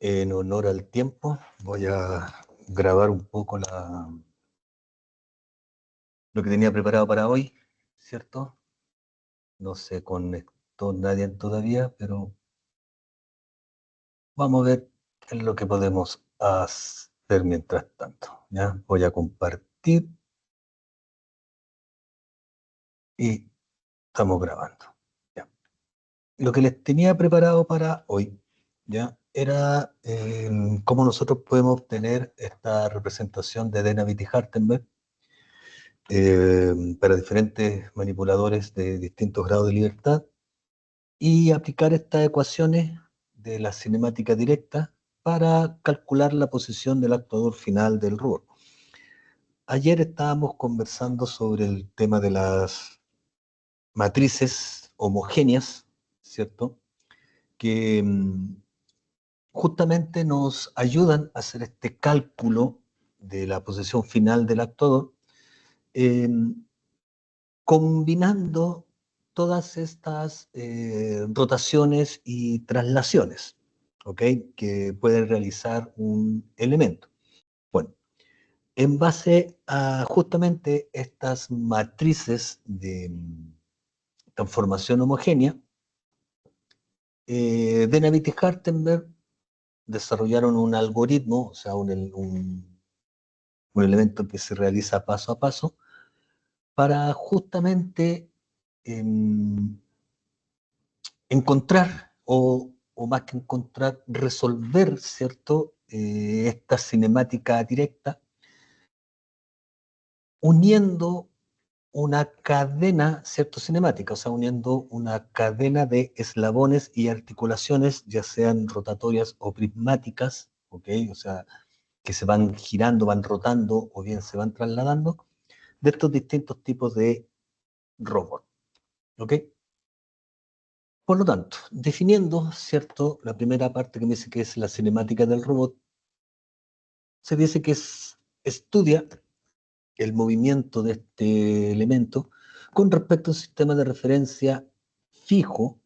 En honor al tiempo, voy a grabar un poco lo que tenía preparado para hoy, ¿cierto? No se conectó nadie todavía, pero vamos a ver qué es lo que podemos hacer mientras tanto. ¿Ya? Voy a compartir y estamos grabando. ¿Ya? Lo que les tenía preparado para hoy, ¿ya? Era cómo nosotros podemos obtener esta representación de Denavit-Hartenberg para diferentes manipuladores de distintos grados de libertad y aplicar estas ecuaciones de la cinemática directa para calcular la posición del actuador final del robot. Ayer estábamos conversando sobre el tema de las matrices homogéneas, ¿cierto? Que justamente nos ayudan a hacer este cálculo de la posición final del actuador, eh, combinando todas estas rotaciones y traslaciones, ¿ok? Que puede realizar un elemento. Bueno, en base a justamente estas matrices de transformación homogénea, Denavit y Hartenberg desarrollaron un algoritmo, o sea, un elemento que se realiza paso a paso, para justamente encontrar, o más que encontrar, resolver, ¿cierto? Esta cinemática directa, uniendo una cadena, ¿cierto? Cinemática, o sea, uniendo una cadena de eslabones y articulaciones, ya sean rotatorias o prismáticas, ¿ok? O sea, que se van girando, van rotando o bien se van trasladando, de estos distintos tipos de robot, ¿ok? Por lo tanto, definiendo, ¿cierto? La primera parte que me dice que es la cinemática del robot, se dice que estudia el movimiento de este elemento con respecto a un sistema de referencia fijo,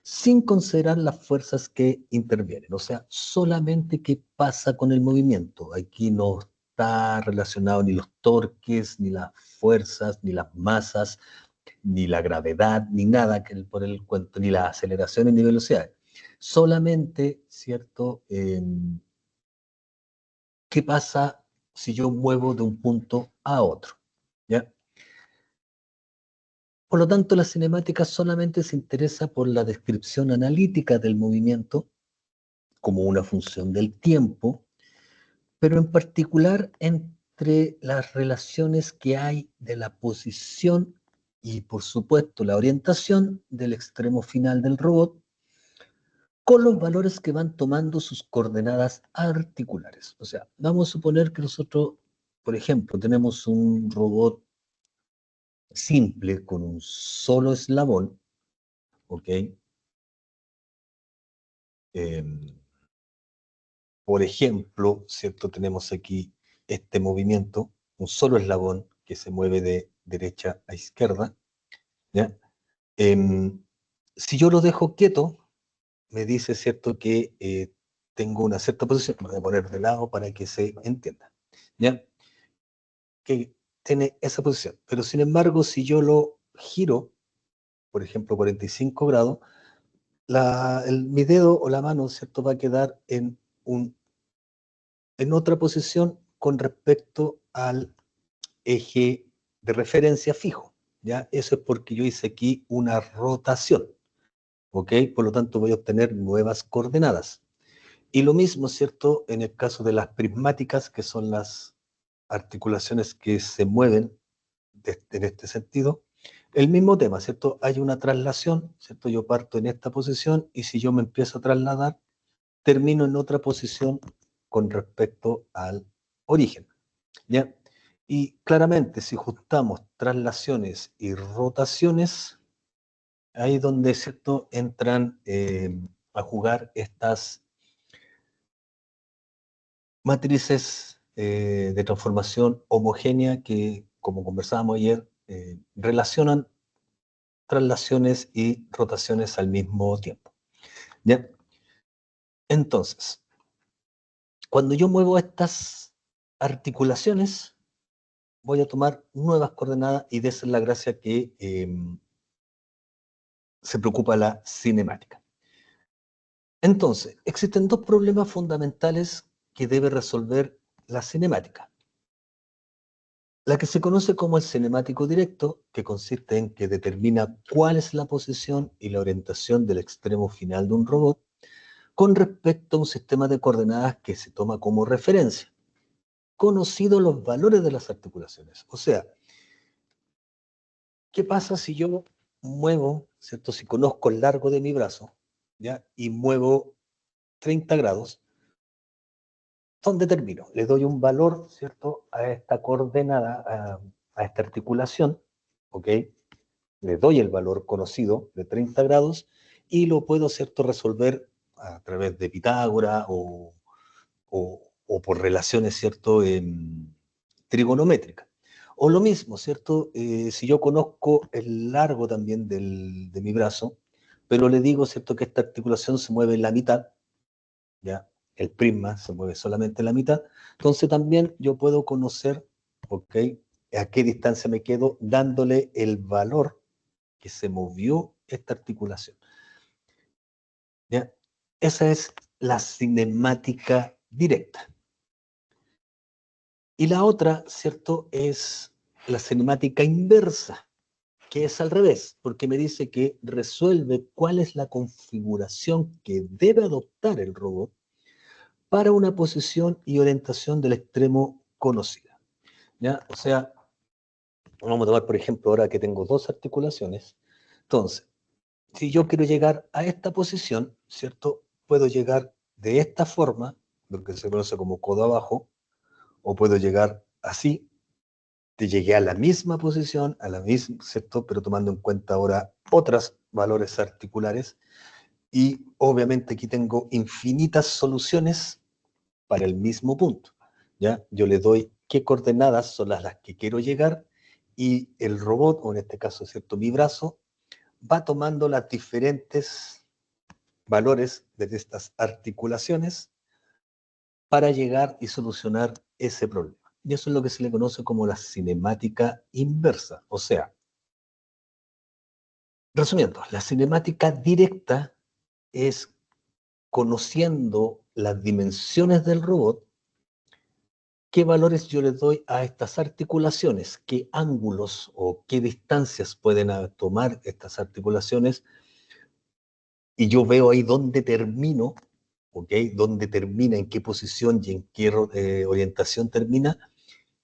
sin considerar las fuerzas que intervienen. O sea, solamente qué pasa con el movimiento. Aquí no está relacionado ni los torques, ni las fuerzas, ni las masas, ni la gravedad, ni nada que por el cuento, ni las aceleraciones ni velocidades. Solamente, ¿cierto? ¿Qué pasa si yo muevo de un punto a otro? ¿Ya? Por lo tanto, la cinemática solamente se interesa por la descripción analítica del movimiento como una función del tiempo, pero en particular entre las relaciones que hay de la posición y, por supuesto, la orientación del extremo final del robot con los valores que van tomando sus coordenadas articulares. O sea, vamos a suponer que nosotros, por ejemplo, tenemos un robot simple con un solo eslabón, ¿ok? Eh, por ejemplo, ¿cierto? Tenemos aquí este movimiento, un solo eslabón que se mueve de derecha a izquierda, ¿ya? Si yo lo dejo quieto, me dice, ¿cierto? Que tengo una cierta posición, me voy a poner de lado para que se entienda, ¿ya? Que tiene esa posición. Pero sin embargo, si yo lo giro, por ejemplo, 45 grados, mi dedo o la mano, ¿cierto? Va a quedar en otra posición con respecto al eje de referencia fijo, ¿ya? Eso es porque yo hice aquí una rotación, ¿ok? Por lo tanto, voy a obtener nuevas coordenadas. Y lo mismo, ¿cierto? En el caso de las prismáticas, que son las articulaciones que se mueven en este sentido, el mismo tema, ¿cierto? Hay una traslación, ¿cierto? Yo parto en esta posición y si yo me empiezo a trasladar, termino en otra posición con respecto al origen, ¿ya? Y claramente, si juntamos traslaciones y rotaciones, ahí es donde, ¿cierto? Entran a jugar estas matrices de transformación homogénea que, como conversábamos ayer, relacionan traslaciones y rotaciones al mismo tiempo. ¿Ya? Entonces, Cuando yo muevo estas articulaciones, voy a tomar nuevas coordenadas y de esa es la gracia que se preocupa la cinemática. Entonces, existen dos problemas fundamentales que debe resolver la cinemática. La que se conoce como el cinemático directo, que consiste en que determina cuál es la posición y la orientación del extremo final de un robot con respecto a un sistema de coordenadas que se toma como referencia, conocidos los valores de las articulaciones. O sea, ¿qué pasa si yo muevo, ¿cierto? Si conozco el largo de mi brazo, ¿ya? Y muevo 30 grados, ¿dónde termino? Le doy un valor, ¿cierto? A esta coordenada, a esta articulación, ¿ok? Le doy el valor conocido de 30 grados y lo puedo, ¿cierto? Resolver a través de Pitágoras o por relaciones, ¿cierto? Trigonométricas. O lo mismo, ¿cierto? Si yo conozco el largo también de mi brazo, pero le digo, ¿cierto? Que esta articulación se mueve en la mitad, ¿ya? El prisma se mueve solamente en la mitad, entonces también yo puedo conocer, ¿ok? A qué distancia me quedo dándole el valor que se movió esta articulación, ¿ya? Esa es la cinemática directa. Y la otra, ¿cierto? Es la cinemática inversa, que es al revés, porque me dice que resuelve cuál es la configuración que debe adoptar el robot para una posición y orientación del extremo conocida, ¿ya? O sea, vamos a tomar, por ejemplo, ahora que tengo dos articulaciones. Entonces, si yo quiero llegar a esta posición, ¿cierto? Puedo llegar de esta forma, lo que se conoce como codo abajo, o puedo llegar así, te llegué a la misma posición, a la misma, ¿cierto? Pero tomando en cuenta ahora otros valores articulares. Y obviamente aquí tengo infinitas soluciones para el mismo punto, ¿ya? Yo le doy qué coordenadas son las que quiero llegar y el robot, o en este caso, ¿cierto? Mi brazo, va tomando las diferentes valores de estas articulaciones para llegar y solucionar ese problema. Y eso es lo que se le conoce como la cinemática inversa. O sea, resumiendo, la cinemática directa es conociendo las dimensiones del robot, qué valores yo le doy a estas articulaciones, qué ángulos o qué distancias pueden tomar estas articulaciones, y yo veo ahí dónde termino, ¿ok? Dónde termina, en qué posición y en qué orientación termina.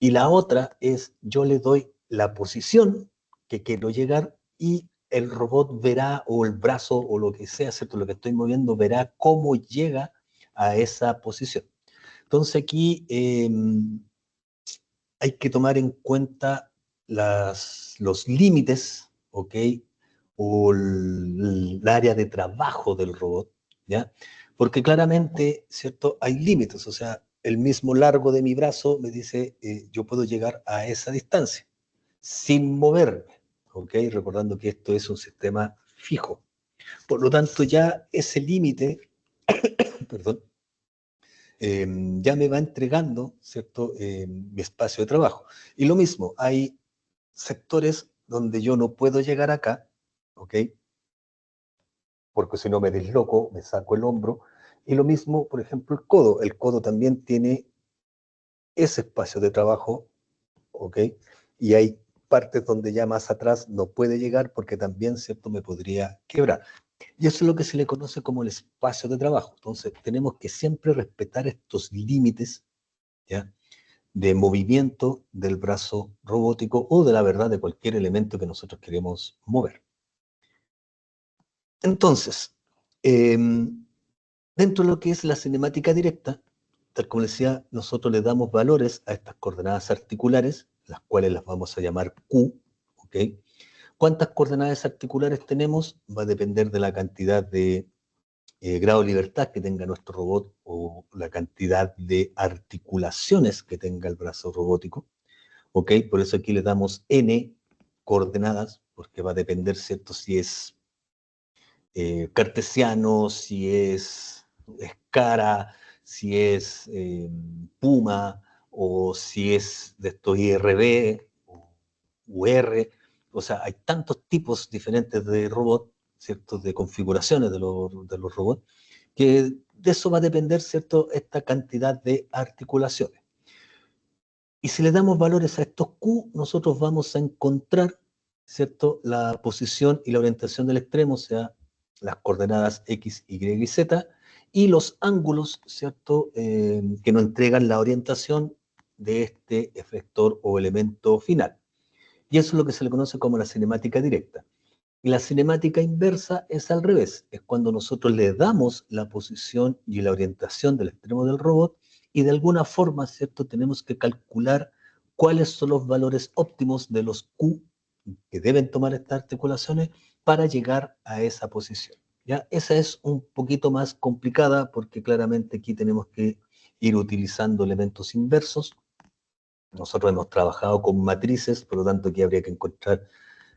Y la otra es, yo le doy la posición que quiero llegar y el robot verá, o el brazo, o lo que sea, ¿cierto? Lo que estoy moviendo, verá cómo llega a esa posición. Entonces aquí hay que tomar en cuenta los límites, ¿ok? O el área de trabajo del robot, ¿ya? Porque claramente, ¿cierto? Hay límites, o sea, el mismo largo de mi brazo me dice, yo puedo llegar a esa distancia sin moverme, ¿ok? Recordando que esto es un sistema fijo. Por lo tanto, ya ese límite, perdón, ya me va entregando, ¿cierto? Mi espacio de trabajo. Y lo mismo, hay sectores donde yo no puedo llegar acá, ¿ok? Porque si no me desloco, me saco el hombro. Y lo mismo, por ejemplo, el codo. El codo también tiene ese espacio de trabajo, ¿ok? Y hay partes donde ya más atrás no puede llegar porque también, ¿cierto?, me podría quebrar. Y eso es lo que se le conoce como el espacio de trabajo. Entonces, tenemos que siempre respetar estos límites, ¿ya? De movimiento del brazo robótico o de la verdad de cualquier elemento que nosotros queremos mover. Entonces, eh, dentro de lo que es la cinemática directa, tal como decía, nosotros le damos valores a estas coordenadas articulares, las cuales las vamos a llamar Q, ¿ok? ¿Cuántas coordenadas articulares tenemos? Va a depender de la cantidad de grado de libertad que tenga nuestro robot o la cantidad de articulaciones que tenga el brazo robótico, ¿ok? Por eso aquí le damos N coordenadas, porque va a depender, ¿cierto? Si es cartesiano, si es escara, si es Puma, o si es de estos IRB, o UR, o sea, hay tantos tipos diferentes de robots, ¿cierto? De configuraciones de los robots, que de eso va a depender, ¿cierto? Esta cantidad de articulaciones. Y si le damos valores a estos Q, nosotros vamos a encontrar, ¿cierto?, la posición y la orientación del extremo, o sea, las coordenadas X, Y y Z, y los ángulos, ¿cierto?, que nos entregan la orientación de este efector o elemento final. Y eso es lo que se le conoce como la cinemática directa. Y la cinemática inversa es al revés, es cuando nosotros le damos la posición y la orientación del extremo del robot y de alguna forma, ¿cierto?, tenemos que calcular cuáles son los valores óptimos de los Q que deben tomar estas articulaciones para llegar a esa posición. ¿Ya? Esa es un poquito más complicada porque claramente aquí tenemos que ir utilizando elementos inversos. Nosotros hemos trabajado con matrices, por lo tanto aquí habría que encontrar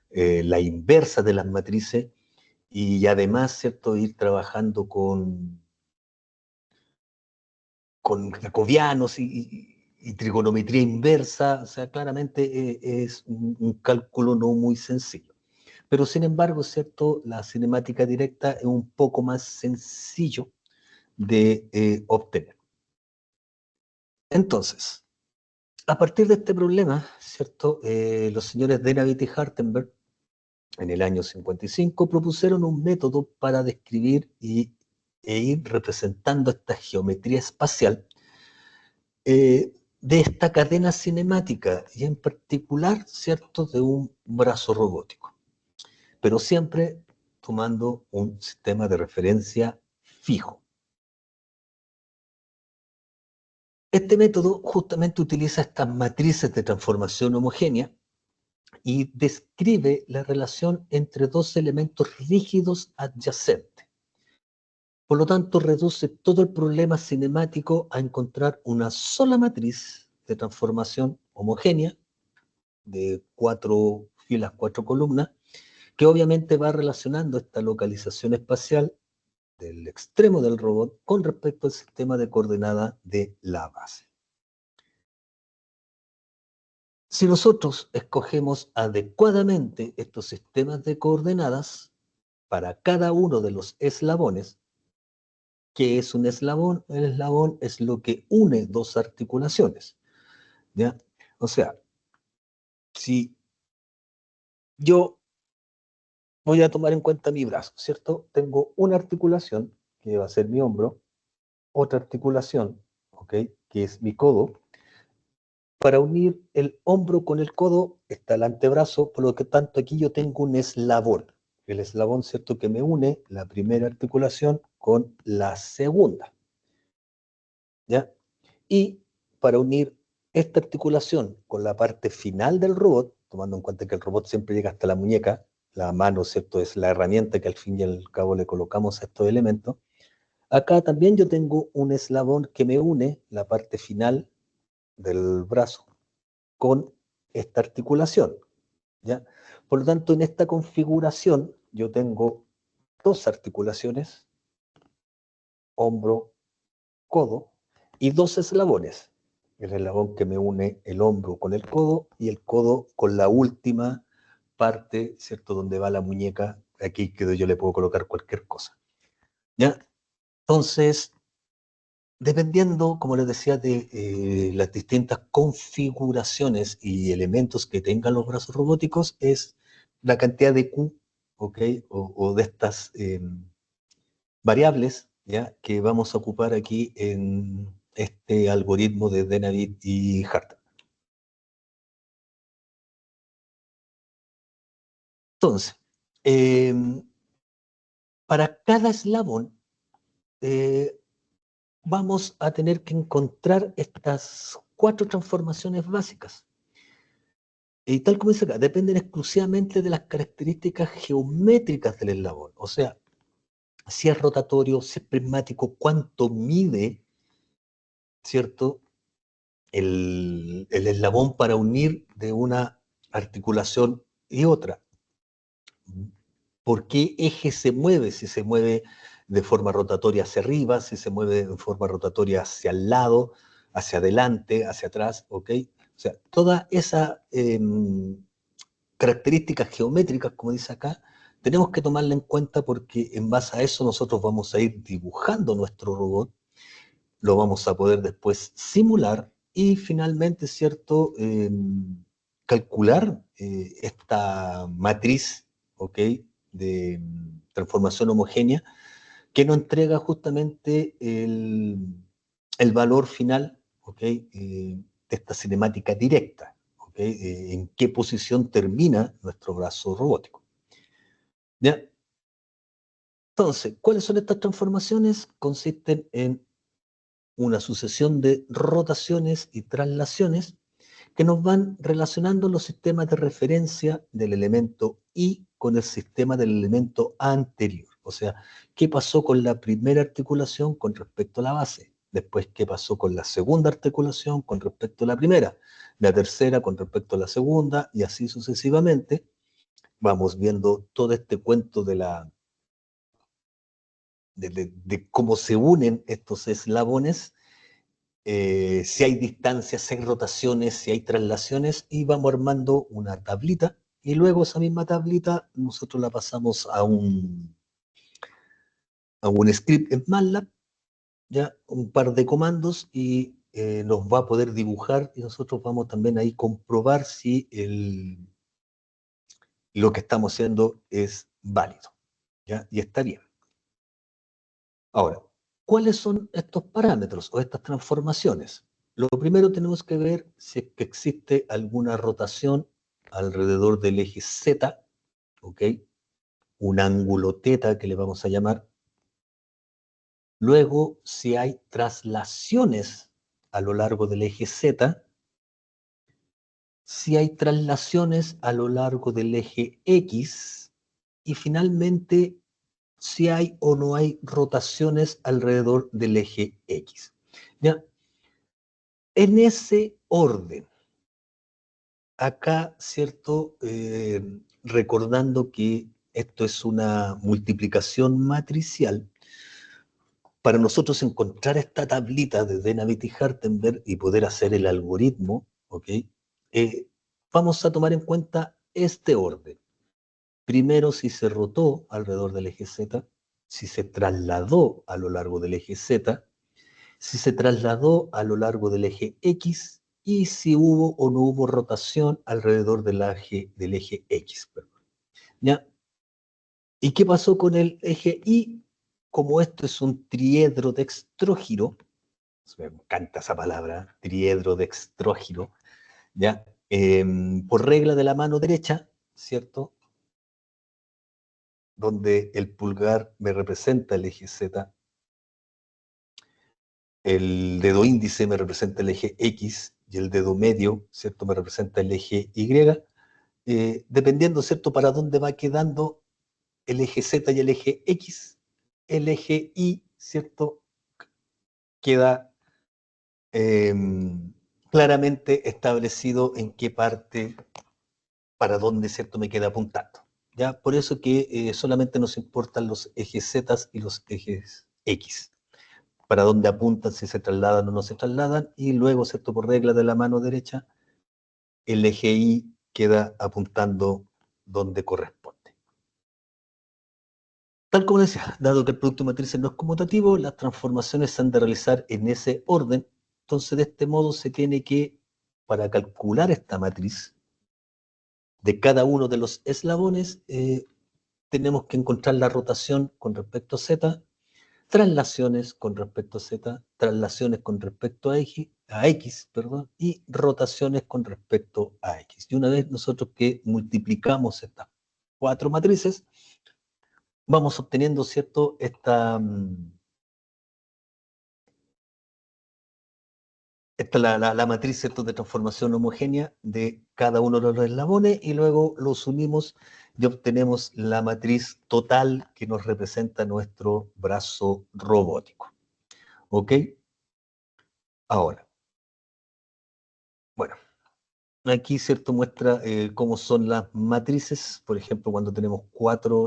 la inversa de las matrices y además, ¿cierto?, ir trabajando con jacobianos y trigonometría inversa, o sea, claramente es un cálculo no muy sencillo. Pero sin embargo, ¿cierto?, la cinemática directa es un poco más sencillo de obtener. Entonces, a partir de este problema, ¿cierto?, los señores Denavit y Hartenberg en el año 55 propusieron un método para describir e ir representando esta geometría espacial de esta cadena cinemática y en particular, ¿cierto?, de un brazo robótico, pero siempre tomando un sistema de referencia fijo. Este método justamente utiliza estas matrices de transformación homogénea y describe la relación entre dos elementos rígidos adyacentes. Por lo tanto, reduce todo el problema cinemático a encontrar una sola matriz de transformación homogénea de 4 filas, 4 columnas, que obviamente va relacionando esta localización espacial del extremo del robot con respecto al sistema de coordenadas de la base. Si nosotros escogemos adecuadamente estos sistemas de coordenadas para cada uno de los eslabones, ¿qué es un eslabón? El eslabón es lo que une dos articulaciones, ¿ya? O sea, si yo voy a tomar en cuenta mi brazo, ¿cierto? Tengo una articulación, que va a ser mi hombro, otra articulación, ¿ok?, que es mi codo. Para unir el hombro con el codo está el antebrazo, por lo que tanto aquí yo tengo un eslabón. El eslabón, ¿cierto?, que me une la primera articulación con la segunda, ¿ya? Y para unir esta articulación con la parte final del robot, tomando en cuenta que el robot siempre llega hasta la muñeca, la mano, ¿cierto?, es la herramienta que al fin y al cabo le colocamos a estos elementos. Acá también yo tengo un eslabón que me une la parte final del brazo con esta articulación, ¿ya? Por lo tanto, en esta configuración yo tengo dos articulaciones, hombro, codo, y dos eslabones. El eslabón que me une el hombro con el codo y el codo con la última parte, ¿cierto?, donde va la muñeca, aquí que yo le puedo colocar cualquier cosa, ¿ya? Entonces, dependiendo, como les decía, de las distintas configuraciones y elementos que tengan los brazos robóticos, es la cantidad de Q, ¿ok?, o de estas variables, ¿ya?, que vamos a ocupar aquí en este algoritmo de Denavit y Harter. Entonces, eh, para cada eslabón eh, vamos a tener que encontrar estas 4 transformaciones básicas. Y tal como dice acá, dependen exclusivamente de las características geométricas del eslabón. O sea, si es rotatorio, si es prismático, cuánto mide, ¿cierto?, el eslabón para unir de una articulación y otra. ¿Por qué eje se mueve? Si se mueve de forma rotatoria hacia arriba, si se mueve de forma rotatoria hacia el lado, hacia adelante, hacia atrás, ¿ok? O sea, todas esas características geométricas, como dice acá, tenemos que tomarla en cuenta porque en base a eso nosotros vamos a ir dibujando nuestro robot, lo vamos a poder después simular y finalmente, ¿cierto? Calcular esta matriz, ¿ok? De transformación homogénea que nos entrega justamente el valor final, ¿ok? De esta cinemática directa, ¿ok? En qué posición termina nuestro brazo robótico. ¿Ya? Entonces, ¿cuáles son estas transformaciones? Consisten en una sucesión de rotaciones y traslaciones que nos van relacionando los sistemas de referencia del elemento I con el sistema del elemento anterior. O sea, ¿qué pasó con la primera articulación con respecto a la base? Después, ¿qué pasó con la segunda articulación con respecto a la primera? La tercera con respecto a la segunda y así sucesivamente. Vamos viendo todo este cuento de cómo se unen estos eslabones, si hay distancias, si hay rotaciones, si hay traslaciones, y vamos armando una tablita, y luego esa misma tablita nosotros la pasamos a un script en MATLAB, ya un par de comandos, y nos va a poder dibujar, y nosotros vamos también ahí comprobar si lo que estamos haciendo es válido, ¿ya? Y está bien. Ahora, ¿cuáles son estos parámetros o estas transformaciones? Lo primero tenemos que ver si es que existe alguna rotación alrededor del eje Z, ¿ok? Un ángulo teta que le vamos a llamar. Luego, si hay traslaciones a lo largo del eje Z, si hay traslaciones a lo largo del eje X, y finalmente, si hay o no hay rotaciones alrededor del eje X. ¿Ya? En ese orden, acá, ¿cierto? Recordando que esto es una multiplicación matricial, para nosotros encontrar esta tablita de Denavit y Hartenberg y poder hacer el algoritmo, ¿ok? Vamos a tomar en cuenta este orden. Primero, si se rotó alrededor del eje Z, si se trasladó a lo largo del eje Z, si se trasladó a lo largo del eje X y si hubo o no hubo rotación alrededor del eje X. Perdón. ¿Ya? ¿Y qué pasó con el eje Y? Como esto es un triedro dextrógiro, me encanta esa palabra, triedro dextrógiro, ¿ya? Por regla de la mano derecha, ¿cierto? Donde el pulgar me representa el eje Z, el dedo índice me representa el eje X y el dedo medio, ¿cierto? Me representa el eje Y, dependiendo, ¿cierto?, para dónde va quedando el eje Z y el eje X, el eje Y, ¿cierto?, queda eh, claramente establecido en qué parte, para dónde, ¿cierto?, me queda apuntando. ¿Ya? Por eso que solamente nos importan los ejes Z y los ejes X, para dónde apuntan, si se trasladan o no se trasladan, y luego, ¿cierto?, por regla de la mano derecha, el eje Y queda apuntando donde corresponde. Tal como decía, dado que el producto de matrices no es conmutativo, las transformaciones se han de realizar en ese orden. Entonces, de este modo se tiene que, para calcular esta matriz de cada uno de los eslabones, tenemos que encontrar la rotación con respecto a Z, traslaciones con respecto a Z, traslaciones con respecto a X, perdón, y rotaciones con respecto a X. Y una vez nosotros que multiplicamos estas cuatro matrices, vamos obteniendo, ¿cierto?, esta la matriz, ¿cierto?, de transformación homogénea de cada uno de los eslabones, y luego los unimos y obtenemos la matriz total que nos representa nuestro brazo robótico. ¿Ok? Ahora, bueno, aquí, ¿cierto?, muestra cómo son las matrices, por ejemplo, cuando tenemos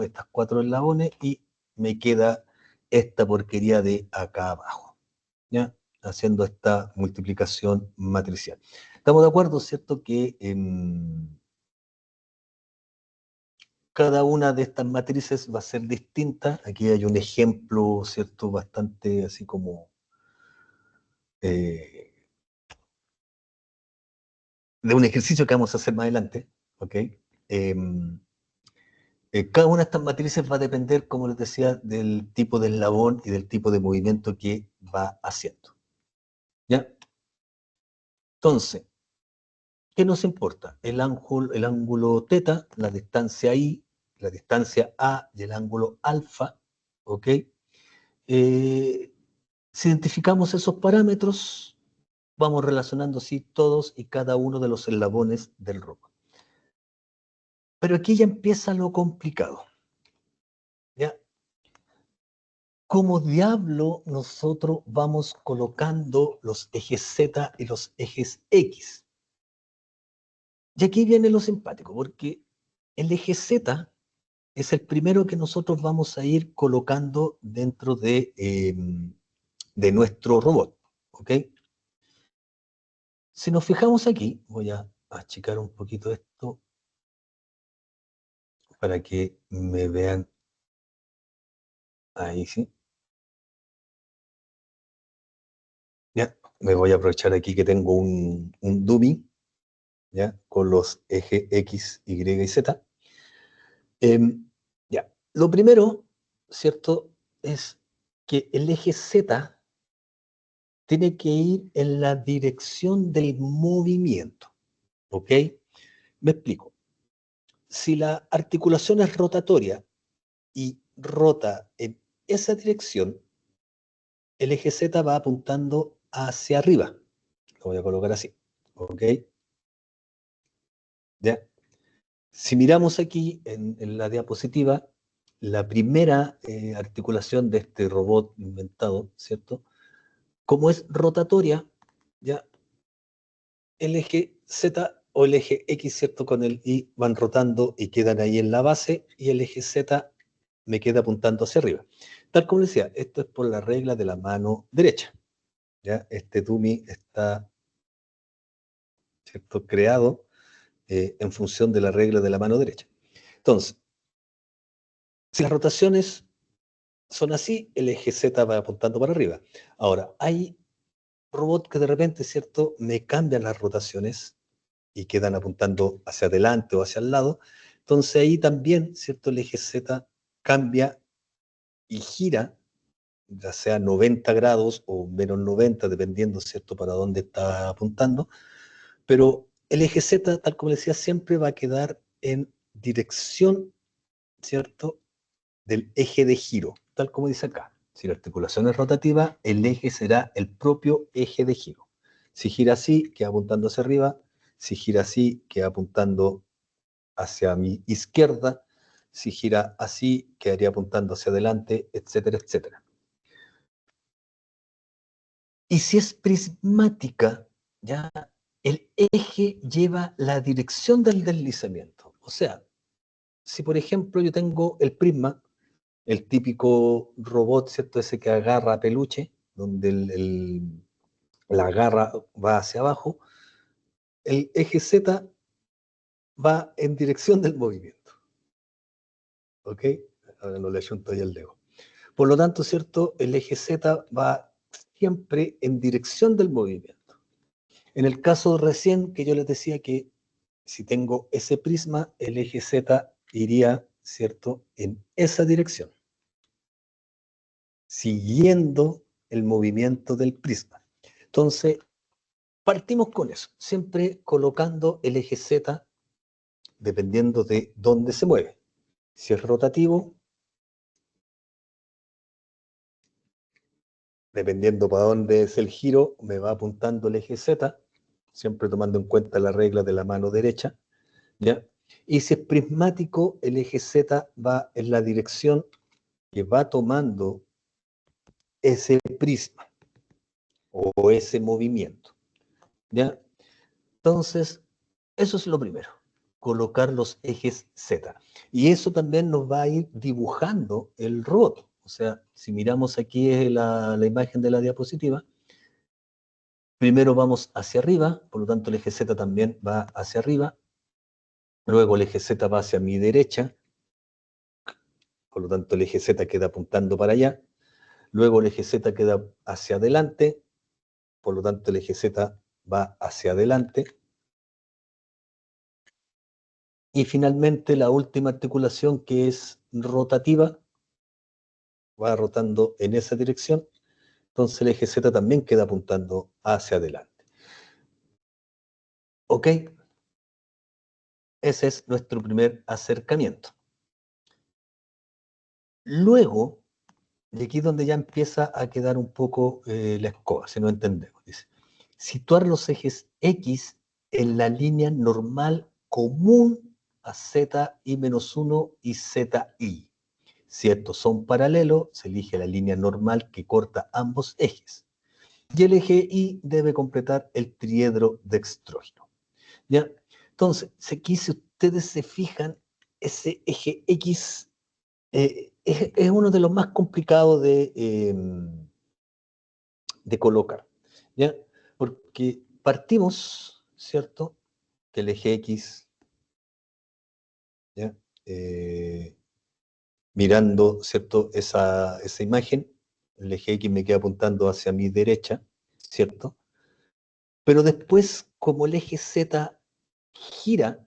estas cuatro eslabones, y me queda esta porquería de acá abajo, ¿ya? Haciendo esta multiplicación matricial. Estamos de acuerdo, ¿cierto? Que cada una de estas matrices va a ser distinta. Aquí hay un ejemplo, ¿cierto? Bastante así como de un ejercicio que vamos a hacer más adelante, ¿ok? Cada una de estas matrices va a depender, como les decía, del tipo de eslabón y del tipo de movimiento que va haciendo, ¿ya? Entonces, ¿qué nos importa? El ángulo teta, la distancia I, la distancia A y el ángulo alfa, ¿ok? Si identificamos esos parámetros, vamos relacionando así todos y cada uno de los eslabones del robot. Pero aquí ya empieza lo complicado, ¿ya? ¿Cómo diablo nosotros vamos colocando los ejes Z y los ejes X? Y aquí viene lo simpático, porque el eje Z es el primero que nosotros vamos a ir colocando dentro de nuestro robot, ¿ok? Si nos fijamos aquí, voy a achicar un poquito esto para que me vean ahí, ¿sí? Ya, me voy a aprovechar aquí que tengo un dummy, ¿ya? Con los ejes X, Y y Z. Ya, lo primero, ¿cierto? Es que el eje Z tiene que ir en la dirección del movimiento, ¿ok? Me explico. Si la articulación es rotatoria y rota en esa dirección, el eje Z va apuntando hacia arriba. Lo voy a colocar así, ¿ok? ¿Ya? Si miramos aquí en la diapositiva, la primera articulación de este robot inventado, ¿cierto? Como es rotatoria, ya el eje Z o el eje X, ¿cierto? Con el Y van rotando y quedan ahí en la base y el eje Z me queda apuntando hacia arriba. Tal como decía, esto es por la regla de la mano derecha, ¿ya? Este dummy está, ¿cierto? Creado en función de la regla de la mano derecha. Entonces, si las rotaciones son así, el eje Z va apuntando para arriba. Ahora, hay robots que de repente, ¿cierto?, me cambian las rotaciones y quedan apuntando hacia adelante o hacia el lado. Entonces ahí también, ¿cierto?, el eje Z cambia y gira, ya sea 90 grados o menos 90, dependiendo, ¿cierto?, para dónde está apuntando. Pero el eje Z, tal como decía, siempre va a quedar en dirección, ¿cierto?, del eje de giro, tal como dice acá. Si la articulación es rotativa, el eje será el propio eje de giro. Si gira así, queda apuntando hacia arriba. Si gira así, queda apuntando hacia mi izquierda. Si gira así, quedaría apuntando hacia adelante, etcétera, etcétera. Y si es prismática, ya el eje lleva la dirección del deslizamiento. O sea, si por ejemplo yo tengo el prisma, el típico robot, ¿cierto? Ese que agarra peluche, donde la garra va hacia abajo, el eje Z va en dirección del movimiento, ¿ok? Ahora no le ayunto ahí el dedo. Por lo tanto, ¿cierto? El eje Z va siempre en dirección del movimiento. En el caso recién que yo les decía que si tengo ese prisma, el eje Z iría, ¿cierto?, en esa dirección, siguiendo el movimiento del prisma. Entonces, partimos con eso, siempre colocando el eje Z dependiendo de dónde se mueve. Si es rotativo, dependiendo para dónde es el giro, me va apuntando el eje Z, siempre tomando en cuenta la regla de la mano derecha, ¿ya? Y si es prismático, el eje Z va en la dirección que va tomando ese prisma o ese movimiento, ¿ya? Entonces, eso es lo primero, colocar los ejes Z. Y eso también nos va a ir dibujando el robot, O sea, si miramos aquí es la imagen de la diapositiva, primero vamos hacia arriba, por lo tanto el eje Z también va hacia arriba, luego el eje Z va hacia mi derecha, por lo tanto el eje Z queda apuntando para allá, luego el eje Z queda hacia adelante, por lo tanto el eje Z va hacia adelante, y finalmente la última articulación, que es rotativa, va rotando en esa dirección, entonces el eje Z también queda apuntando hacia adelante. ¿Ok? Ese es nuestro primer acercamiento. Luego, y aquí es donde ya empieza a quedar un poco la escoba, si no entendemos. Dice, situar los ejes X en la línea normal común a ZI-1 y ZI. Si estos son paralelos, se elige la línea normal que corta ambos ejes. Y el eje Y debe completar el triedro dextrógeno. ¿Ya? Entonces, aquí si ustedes se fijan, ese eje X es uno de los más complicados de colocar, ¿ya? Porque partimos, ¿cierto? Que el eje X, ¿ya? Mirando, ¿cierto? Esa imagen, el eje X me queda apuntando hacia mi derecha, ¿cierto? Pero después, como el eje Z gira,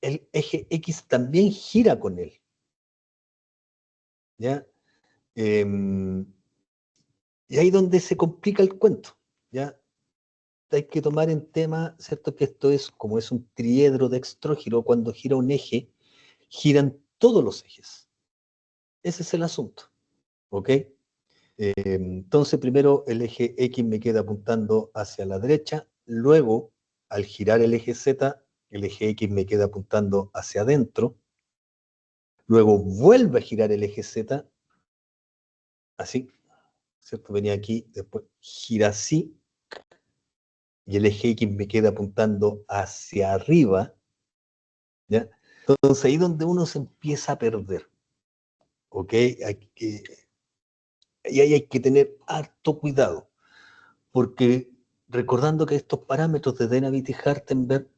el eje X también gira con él, ¿ya? Eh, y ahí donde se complica el cuento, ¿ya? Hay que tomar en tema, ¿cierto? Que esto es, como es un triedro dextrógiro, cuando gira un eje, giran todos los ejes. Ese es el asunto, ¿ok? Entonces, primero el eje X me queda apuntando hacia la derecha, luego, al girar el eje Z, el eje X me queda apuntando hacia adentro, luego vuelve a girar el eje Z, así, ¿cierto? Venía aquí, después gira así, y el eje X me queda apuntando hacia arriba, ¿ya? Entonces ahí donde uno se empieza a perder, ¿ok? Y ahí hay que tener harto cuidado, porque recordando que estos parámetros de Denavit y Hartenberg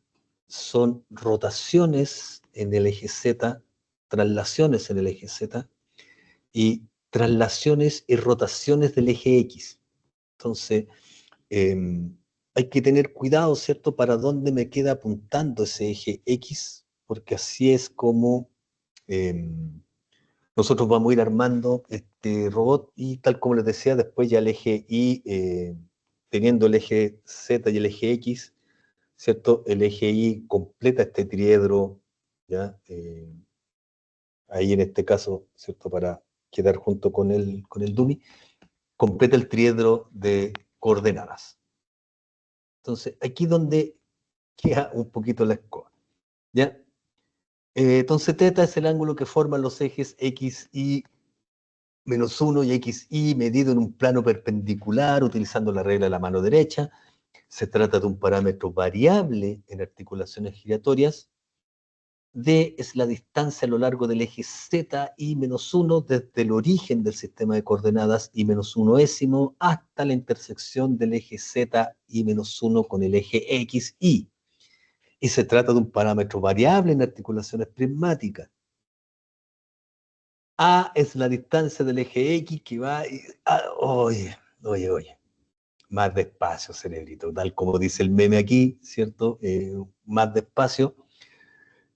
son rotaciones en el eje Z, traslaciones en el eje Z, y traslaciones y rotaciones del eje X. Entonces, hay que tener cuidado, ¿cierto?, para dónde me queda apuntando ese eje X, porque así es como nosotros vamos a ir armando este robot y tal como les decía, después ya el eje Y, teniendo el eje Z y el eje X, ¿cierto? El eje Y completa este triedro, ¿ya? Ahí en este caso, ¿cierto? Para quedar junto con el dummy, completa el triedro de coordenadas. Entonces, aquí donde queda un poquito la escoba, ¿ya? Entonces, θ es el ángulo que forman los ejes X y -1 y XY medido en un plano perpendicular utilizando la regla de la mano derecha. Se trata de un parámetro variable en articulaciones giratorias. D es la distancia a lo largo del eje Z y -1 desde el origen del sistema de coordenadas y -1º hasta la intersección del eje Z y -1 con el eje XY. Y se trata de un parámetro variable en articulaciones prismáticas. A es la distancia del eje X que va... oye, más despacio, cerebrito, tal como dice el meme aquí, ¿cierto? Más despacio.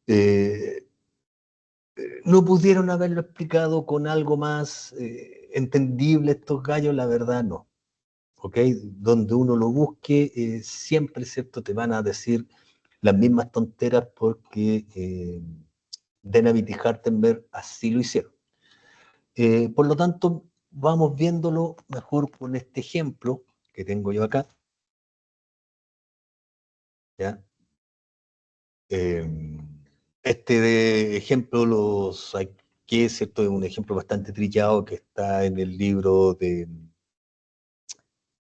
Eh, no pudieron haberlo explicado con algo más entendible estos gallos, la verdad no. ¿Ok? Donde uno lo busque, siempre, ¿cierto? Te van a decir las mismas tonteras porque Denavit y Hartenberg así lo hicieron. Por lo tanto, vamos viéndolo mejor con este ejemplo que tengo yo acá. ¿Ya? Este de ejemplo lo saqué, ¿cierto? Es un ejemplo bastante trillado que está en el libro de...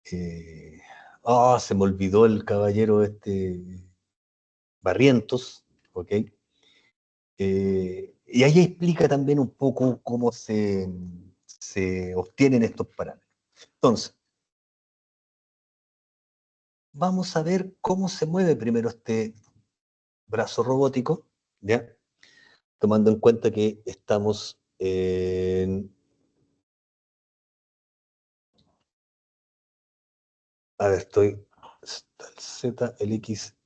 se me olvidó el caballero este Barrientos, ¿ok? Y ahí explica también un poco cómo se obtienen estos parámetros. Entonces, vamos a ver cómo se mueve primero este brazo robótico, ¿ya? Tomando en cuenta que estamos en... A ver, está el Z, el X,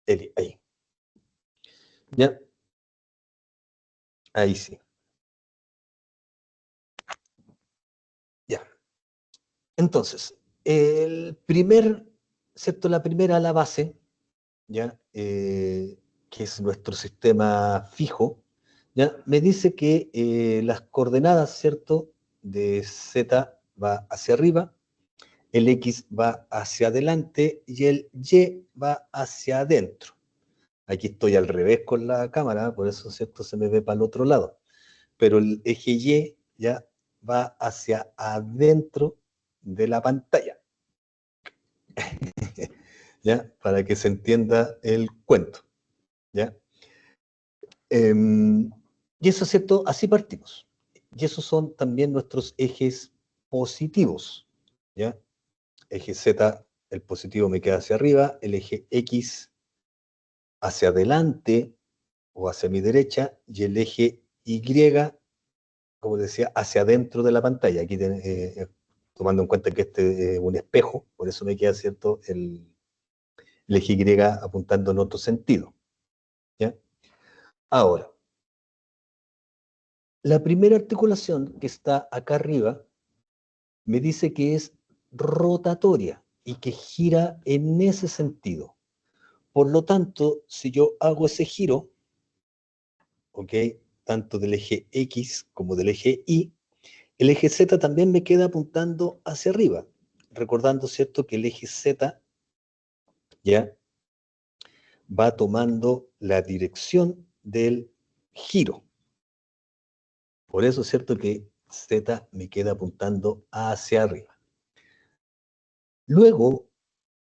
el Y, ahí. ¿Ya? Ahí sí. Ya. Entonces, ¿cierto? La primera, la base, ¿ya? Que es nuestro sistema fijo, ¿ya? Me dice que las coordenadas, ¿cierto? De Z va hacia arriba, el X va hacia adelante y el Y va hacia adentro. Aquí estoy al revés con la cámara, por eso, ¿cierto? Se me ve para el otro lado. Pero el eje Y ya va hacia adentro de la pantalla, ¿ya? Para que se entienda el cuento, ¿ya? Y eso es cierto, así partimos. Y esos son también nuestros ejes positivos, ¿ya? Eje Z, el positivo me queda hacia arriba, el eje X hacia adelante o hacia mi derecha, y el eje Y, como decía, hacia adentro de la pantalla. Aquí tomando en cuenta que este es un espejo, por eso me queda cierto el eje Y apuntando en otro sentido, ¿ya? Ahora, la primera articulación que está acá arriba me dice que es rotatoria y que gira en ese sentido. Por lo tanto, si yo hago ese giro, ¿ok? Tanto del eje X como del eje Y, el eje Z también me queda apuntando hacia arriba, recordando, ¿cierto?, que el eje Z ya va tomando la dirección del giro. Por eso es cierto que Z me queda apuntando hacia arriba. Luego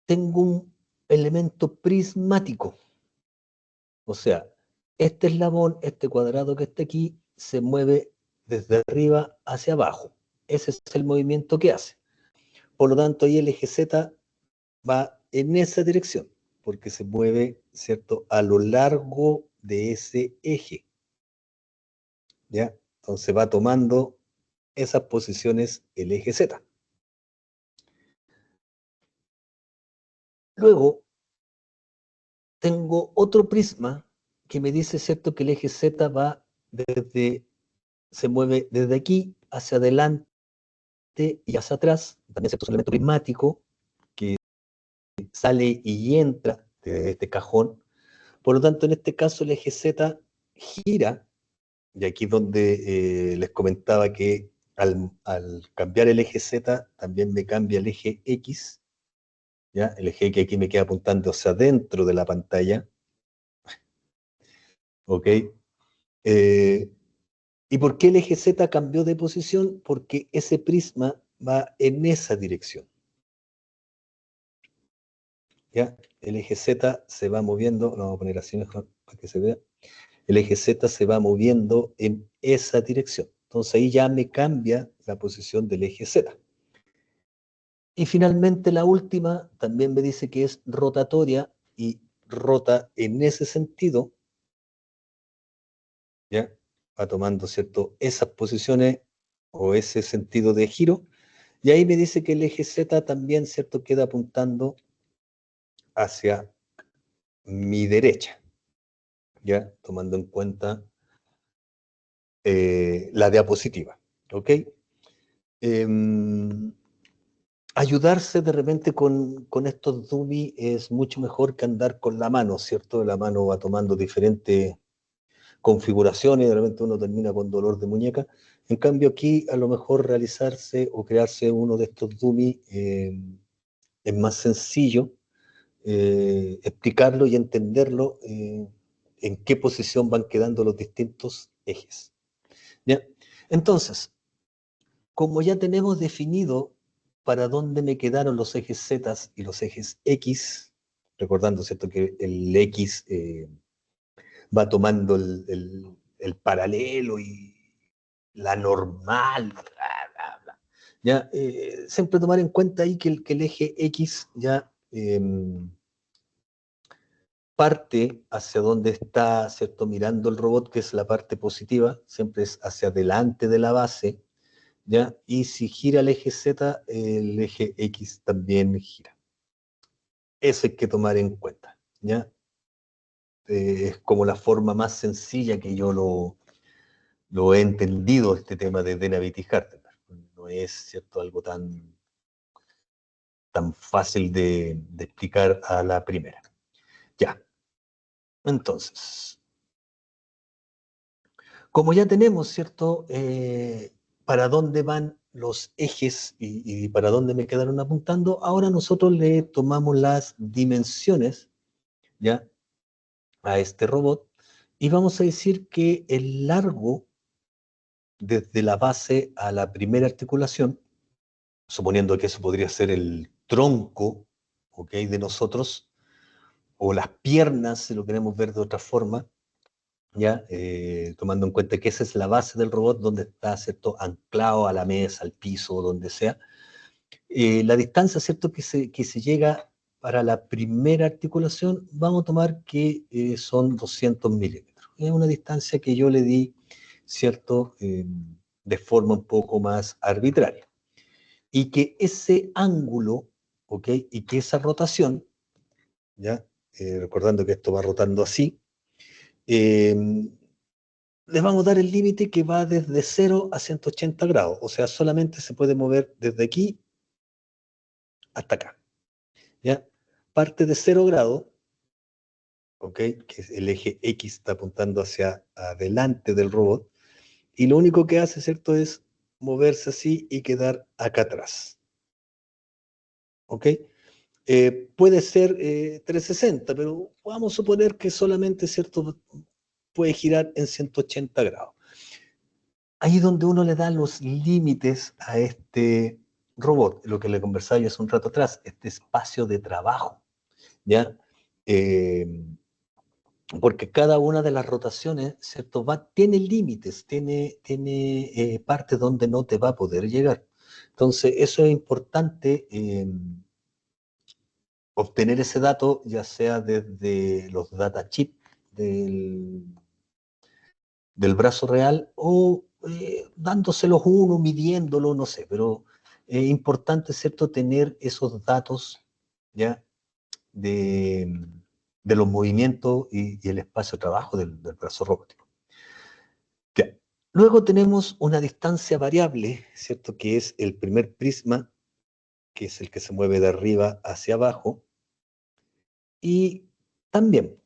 tengo un elemento prismático. O sea, este eslabón, este cuadrado que está aquí, se mueve desde arriba hacia abajo. Ese es el movimiento que hace. Por lo tanto, ahí el eje Z va en esa dirección, porque se mueve, ¿cierto?, a lo largo de ese eje. ¿Ya? Entonces va tomando esas posiciones el eje Z. Luego, tengo otro prisma que me dice, ¿cierto?, que el eje Z se mueve desde aquí hacia adelante y hacia atrás. También, ¿cierto?, es un elemento prismático que sale y entra de este cajón. Por lo tanto, en este caso, el eje Z gira, y aquí es donde les comentaba que al cambiar el eje Z, también me cambia el eje X, ¿ya? El eje X aquí me queda apuntando hacia adentro de la pantalla, ¿ok? ¿Y por qué el eje Z cambió de posición? Porque ese prisma va en esa dirección, ¿ya? El eje Z se va moviendo, lo vamos a poner así mejor para que se vea. El eje Z se va moviendo en esa dirección. Entonces ahí ya me cambia la posición del eje Z. Y finalmente la última también me dice que es rotatoria y rota en ese sentido, ¿ya? Va tomando, ¿cierto?, esas posiciones o ese sentido de giro. Y ahí me dice que el eje Z también, ¿cierto?, queda apuntando hacia mi derecha, ¿ya? Tomando en cuenta la diapositiva, ¿ok? Ayudarse de repente con estos dummy es mucho mejor que andar con la mano, ¿cierto? La mano va tomando diferentes configuraciones y de repente uno termina con dolor de muñeca. En cambio aquí a lo mejor realizarse o crearse uno de estos dummy es más sencillo, explicarlo y entenderlo, en qué posición van quedando los distintos ejes. ¿Ya? Entonces, como ya tenemos definido para dónde me quedaron los ejes Z y los ejes X, recordando, ¿cierto?, que el X va tomando el paralelo y la normal, bla, bla, bla. Ya, siempre tomar en cuenta ahí que el eje X ya parte hacia donde está, ¿cierto? Mirando el robot, que es la parte positiva, siempre es hacia adelante de la base, ¿ya? Y si gira el eje Z, el eje X también gira. Eso hay que tomar en cuenta, ¿ya? Es como la forma más sencilla que yo lo he entendido, este tema de Denavit y Hartenberg. No es, ¿cierto?, algo tan fácil de explicar a la primera. Ya, entonces, como ya tenemos, ¿cierto?, para dónde van los ejes y para dónde me quedaron apuntando, ahora nosotros le tomamos las dimensiones, ¿ya?, a este robot y vamos a decir que el largo desde la base a la primera articulación, suponiendo que eso podría ser el tronco, ¿ok?, de nosotros, o las piernas, si lo queremos ver de otra forma, ¿ya? Tomando en cuenta que esa es la base del robot donde está, ¿cierto?, anclado a la mesa, al piso, donde sea. La distancia, ¿cierto?, que se llega para la primera articulación, vamos a tomar que son 200 milímetros. Es una distancia que yo le di, ¿cierto?, de forma un poco más arbitraria. Y que ese ángulo, ¿ok?, y que esa rotación, ¿ya? Recordando que esto va rotando así, eh, le vamos a dar el límite que va desde 0 a 180 grados, o sea, solamente se puede mover desde aquí hasta acá, ¿ya? Parte de 0 grados, ¿ok?, que es el eje X está apuntando hacia adelante del robot, y lo único que hace, ¿cierto?, es moverse así y quedar acá atrás, ¿ok? Puede ser 360, pero vamos a suponer que solamente, ¿cierto?, puede girar en 180 grados. Ahí es donde uno le da los límites a este robot, lo que le conversaba yo hace un rato atrás, este espacio de trabajo, ¿ya? Eh, Porque cada una de las rotaciones, ¿cierto?, tiene límites, tiene partes donde no te va a poder llegar. Entonces, eso es importante, obtener ese dato, ya sea desde los data chip del, del brazo real o dándoselos uno, midiéndolo, no sé, pero es importante, ¿cierto?, tener esos datos, ¿ya?, de, de los movimientos y el espacio de trabajo del brazo robótico. Ya. Luego tenemos una distancia variable, ¿cierto?, que es el primer prisma, que es el que se mueve de arriba hacia abajo, y también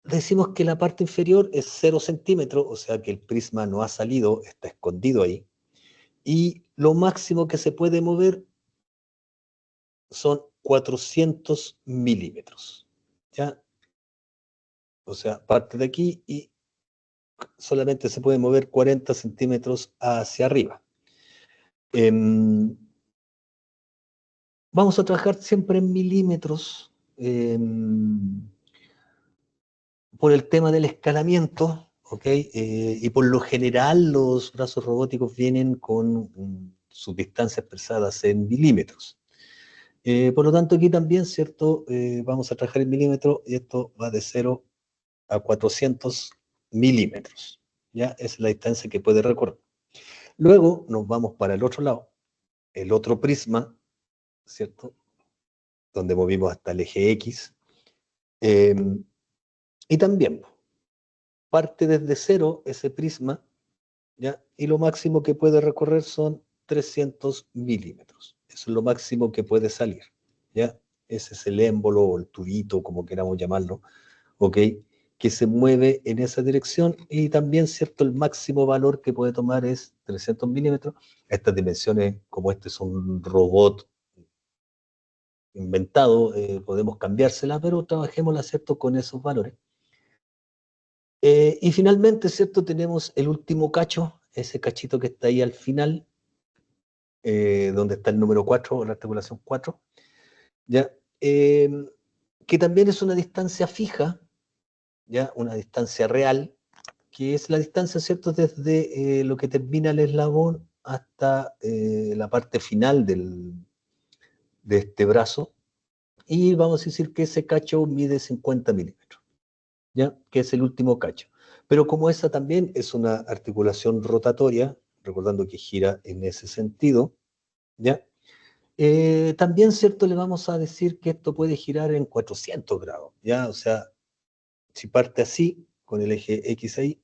decimos que la parte inferior es 0 centímetros, o sea que el prisma no ha salido, está escondido ahí, y lo máximo que se puede mover son 400 milímetros, ¿ya? O sea, parte de aquí y solamente se puede mover 40 centímetros hacia arriba. Vamos a trabajar siempre en milímetros, por el tema del escalamiento, ¿ok? Y por lo general los brazos robóticos vienen con sus distancias expresadas en milímetros. Por lo tanto, aquí también, ¿cierto? Vamos a trabajar en milímetros y esto va de 0 a 400 milímetros. ¿Ya? Esa es la distancia que puede recorrer. Luego nos vamos para el otro lado, el otro prisma, ¿cierto?, donde movimos hasta el eje X. Eh, y también parte desde 0 ese prisma, ¿ya? Y lo máximo que puede recorrer son 300 milímetros. Eso es lo máximo que puede salir, ¿ya? Ese es el émbolo o el tubito, como queramos llamarlo, ¿ok?, que se mueve en esa dirección y también, ¿cierto?, el máximo valor que puede tomar es 300 milímetros. Estas dimensiones, como este es un robot inventado, podemos cambiársela, pero trabajémosla, ¿cierto?, con esos valores. Y finalmente, ¿cierto?, tenemos el último cacho, ese cachito que está ahí al final, donde está el número 4, la articulación 4, ¿ya? Que también es una distancia fija, ¿ya? Una distancia real, que es la distancia, ¿cierto? Desde lo que termina el eslabón hasta la parte final de este brazo. Y vamos a decir que ese cacho mide 50 milímetros, ¿ya? Que es el último cacho. Pero como esa también es una articulación rotatoria, recordando que gira en ese sentido, ¿ya? También, ¿cierto? Le vamos a decir que esto puede girar en 400 grados, ¿ya? O sea, si parte así, con el eje X ahí,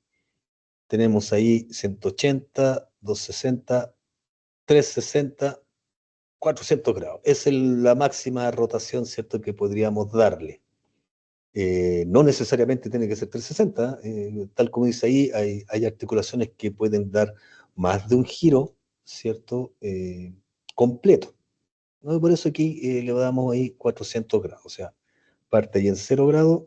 tenemos ahí 180, 260, 360, 400 grados. Esa es la máxima rotación, ¿cierto?, que podríamos darle. No necesariamente tiene que ser 360, tal como dice ahí, hay articulaciones que pueden dar más de un giro, ¿cierto?, completo, ¿no? Por eso aquí le damos ahí 400 grados, o sea, parte ahí en 0 grados,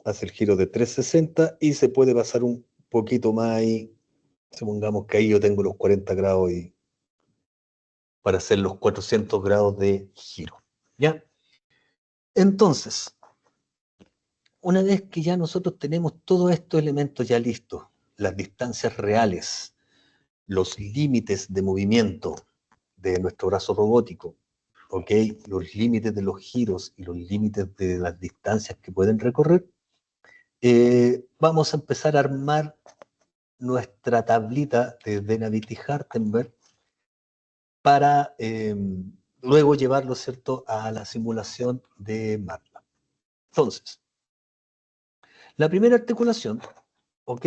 hace el giro de 360 y se puede pasar un poquito más ahí. Supongamos que ahí yo tengo los 40 grados y para hacer los 400 grados de giro, ¿ya? Entonces, una vez que ya nosotros tenemos todos estos elementos ya listos, las distancias reales, los límites de movimiento de nuestro brazo robótico, ¿ok? Los límites de los giros y los límites de las distancias que pueden recorrer, vamos a empezar a armar nuestra tablita de Denaviti-Hartenberg para luego llevarlo, ¿cierto?, a la simulación de MATLAB. Entonces, la primera articulación, ¿ok?,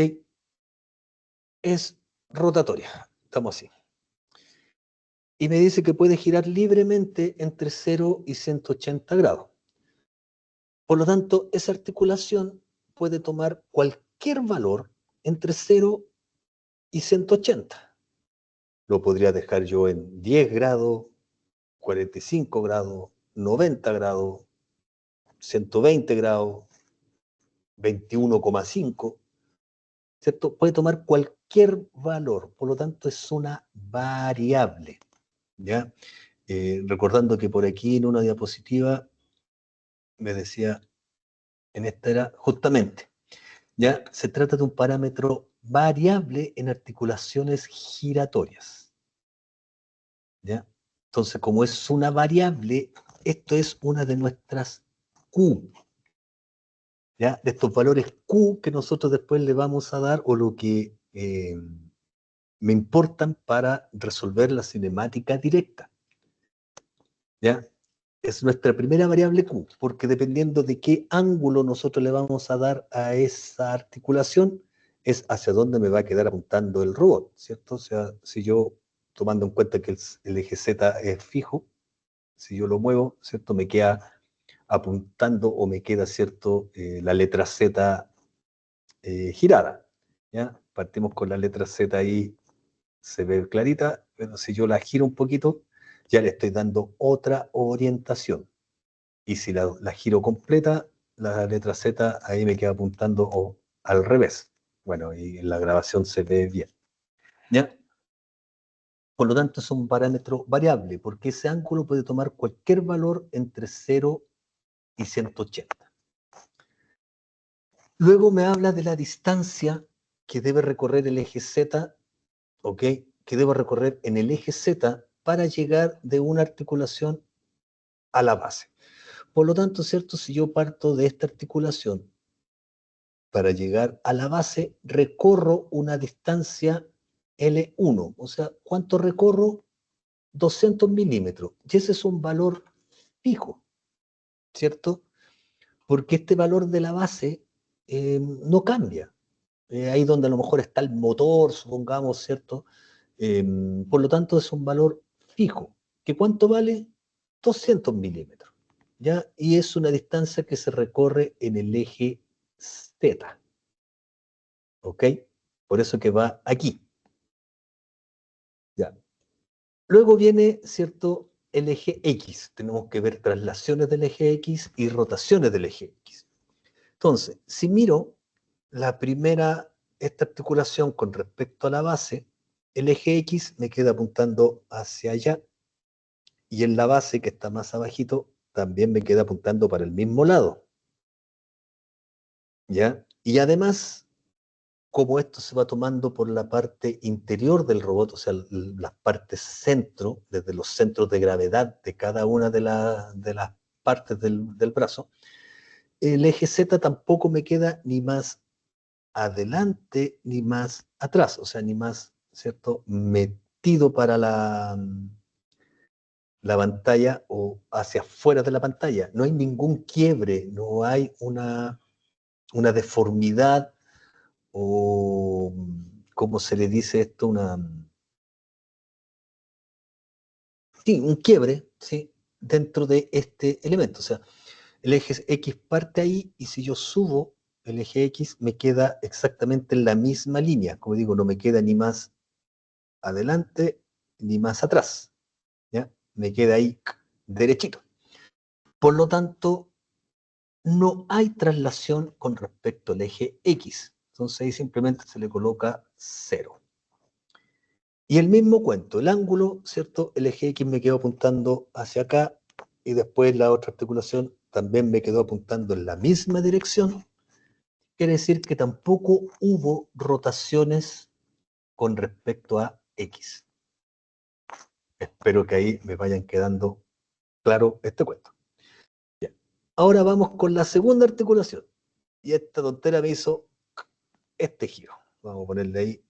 es rotatoria. Estamos así. Y me dice que puede girar libremente entre 0 y 180 grados. Por lo tanto, esa articulación puede tomar cualquier valor entre 0 y 180. Lo podría dejar yo en 10 grados, 45 grados, 90 grados, 120 grados, 21,5, ¿cierto? Puede tomar cualquier valor, por lo tanto es una variable, ¿ya? Recordando que por aquí en una diapositiva me decía, en esta era justamente, ¿ya? Se trata de un parámetro variable en articulaciones giratorias, ¿ya? Entonces, como es una variable, esto es una de nuestras Q, ¿ya? De estos valores Q que nosotros después le vamos a dar o lo que me importan para resolver la cinemática directa, ¿ya? Es nuestra primera variable Q, porque dependiendo de qué ángulo nosotros le vamos a dar a esa articulación, es hacia dónde me va a quedar apuntando el robot, ¿cierto? O sea, si yo, tomando en cuenta que el eje Z es fijo, si yo lo muevo, ¿cierto? Me queda apuntando o me queda, ¿cierto? La letra Z girada, ¿ya? Partimos con la letra Z ahí, se ve clarita, pero si yo la giro un poquito, ya le estoy dando otra orientación. Y si la giro completa, la letra Z ahí me queda apuntando al revés. Bueno, y en la grabación se ve bien, ¿ya? Por lo tanto, es un parámetro variable, porque ese ángulo puede tomar cualquier valor entre 0 y 180. Luego me habla de la distancia que debe recorrer el eje Z, ¿ok? Que debo recorrer en el eje Z para llegar de una articulación a la base. Por lo tanto, ¿cierto? Si yo parto de esta articulación para llegar a la base, recorro una distancia L1. O sea, ¿cuánto recorro? 200 milímetros. Y ese es un valor fijo, ¿cierto? Porque este valor de la base no cambia. Ahí donde a lo mejor está el motor, supongamos, ¿cierto? Por lo tanto, es un valor fijo. ¿Que cuánto vale? 200 milímetros. ¿Ya? Y es una distancia que se recorre en el eje Z. ¿Ok? Por eso que va aquí. ¿Ya? Luego viene, ¿cierto?, el eje X. Tenemos que ver traslaciones del eje X y rotaciones del eje X. Entonces, si miro esta articulación con respecto a la base, el eje X me queda apuntando hacia allá y en la base, que está más abajito, también me queda apuntando para el mismo lado. ¿Ya? Y además, como esto se va tomando por la parte interior del robot, o sea, las partes centro, desde los centros de gravedad de cada una de las partes del brazo, el eje Z tampoco me queda ni más adelante ni más atrás, o sea, ni más, ¿cierto?, metido para la pantalla o hacia afuera de la pantalla. No hay ningún quiebre, no hay una deformidad o, ¿cómo se le dice esto? Sí, un quiebre, ¿sí? Dentro de este elemento. O sea, el eje X parte ahí y si yo subo el eje X me queda exactamente en la misma línea. Como digo, no me queda ni más adelante ni más atrás. ¿Ya? Me queda ahí derechito. Por lo tanto, no hay traslación con respecto al eje X. Entonces ahí simplemente se le coloca 0. Y el mismo cuento, el ángulo, ¿cierto? El eje X me quedó apuntando hacia acá y después la otra articulación también me quedó apuntando en la misma dirección. Quiere decir que tampoco hubo rotaciones con respecto a X. Espero que ahí me vayan quedando claro este cuento. Bien. Ahora vamos con la segunda articulación. Y esta tontera me hizo este giro. Vamos a ponerle ahí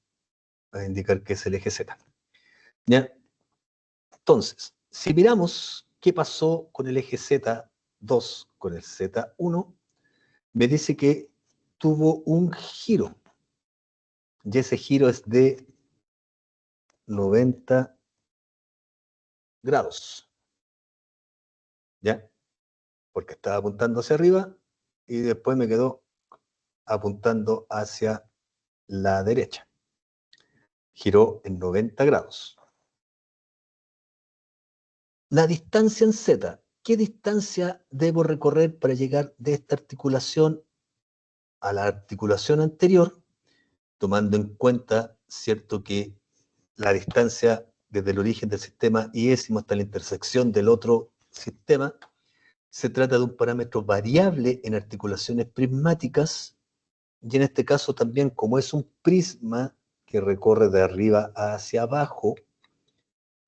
a indicar que es el eje Z. ¿Ya? Entonces, si miramos qué pasó con el eje Z2 con el Z1, me dice que tuvo un giro. Y ese giro es de 90 grados. ¿Ya? Porque estaba apuntando hacia arriba y después me quedó apuntando hacia la derecha. Giró en 90 grados. La distancia en Z. ¿Qué distancia debo recorrer para llegar de esta articulación a la articulación anterior? Tomando en cuenta, cierto, que la distancia desde el origen del sistema iésimo hasta la intersección del otro sistema se trata de un parámetro variable en articulaciones prismáticas y en este caso también como es un prisma que recorre de arriba hacia abajo,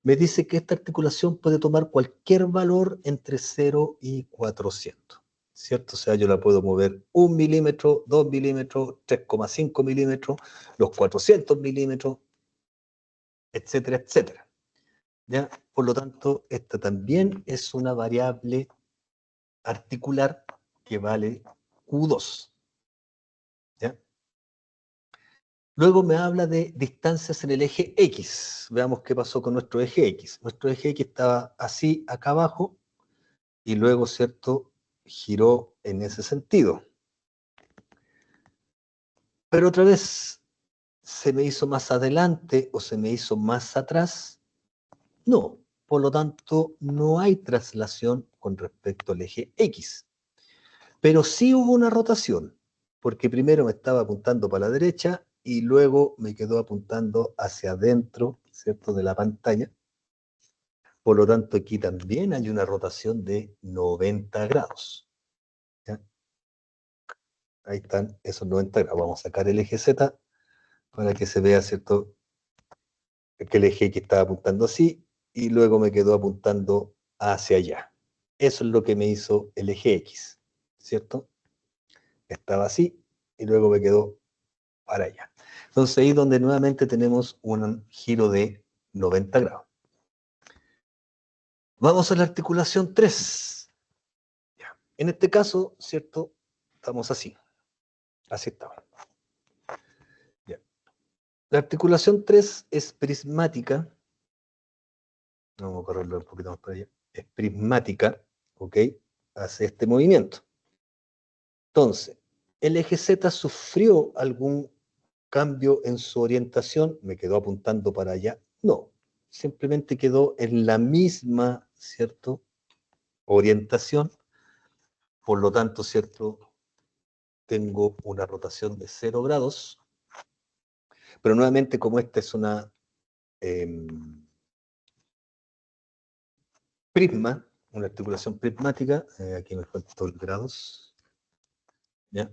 me dice que esta articulación puede tomar cualquier valor entre 0 y 400. ¿Cierto? O sea, yo la puedo mover 1 milímetro, 2 milímetros, 3,5 milímetros, los 400 milímetros, etcétera, etcétera. ¿Ya? Por lo tanto, esta también es una variable articular que vale Q2. ¿Ya? Luego me habla de distancias en el eje X. Veamos qué pasó con nuestro eje X. Nuestro eje X estaba así acá abajo y luego, ¿cierto?, giró en ese sentido. Pero otra vez, ¿se me hizo más adelante o se me hizo más atrás? No. Por lo tanto, no hay traslación con respecto al eje X. Pero sí hubo una rotación, porque primero me estaba apuntando para la derecha y luego me quedó apuntando hacia adentro, ¿cierto?, de la pantalla. Por lo tanto, aquí también hay una rotación de 90 grados. ¿Ya? Ahí están esos 90 grados. Vamos a sacar el eje Z para que se vea, ¿cierto?, que el eje X estaba apuntando así y luego me quedó apuntando hacia allá. Eso es lo que me hizo el eje X, ¿cierto? Estaba así y luego me quedó para allá. Entonces ahí es donde nuevamente tenemos un giro de 90 grados. Vamos a la articulación 3. Ya. En este caso, ¿cierto? Estamos así. Así estamos. Ya. La articulación 3 es prismática. Vamos a correrlo un poquito más para allá. Es prismática, ¿ok? Hace este movimiento. Entonces, el eje Z sufrió algún cambio en su orientación, me quedó apuntando para allá. No, simplemente quedó en la misma, ¿cierto?, orientación. Por lo tanto, ¿cierto?, tengo una rotación de 0 grados. Pero nuevamente, como esta es una prisma, una articulación prismática, aquí me faltó el grados, ¿ya?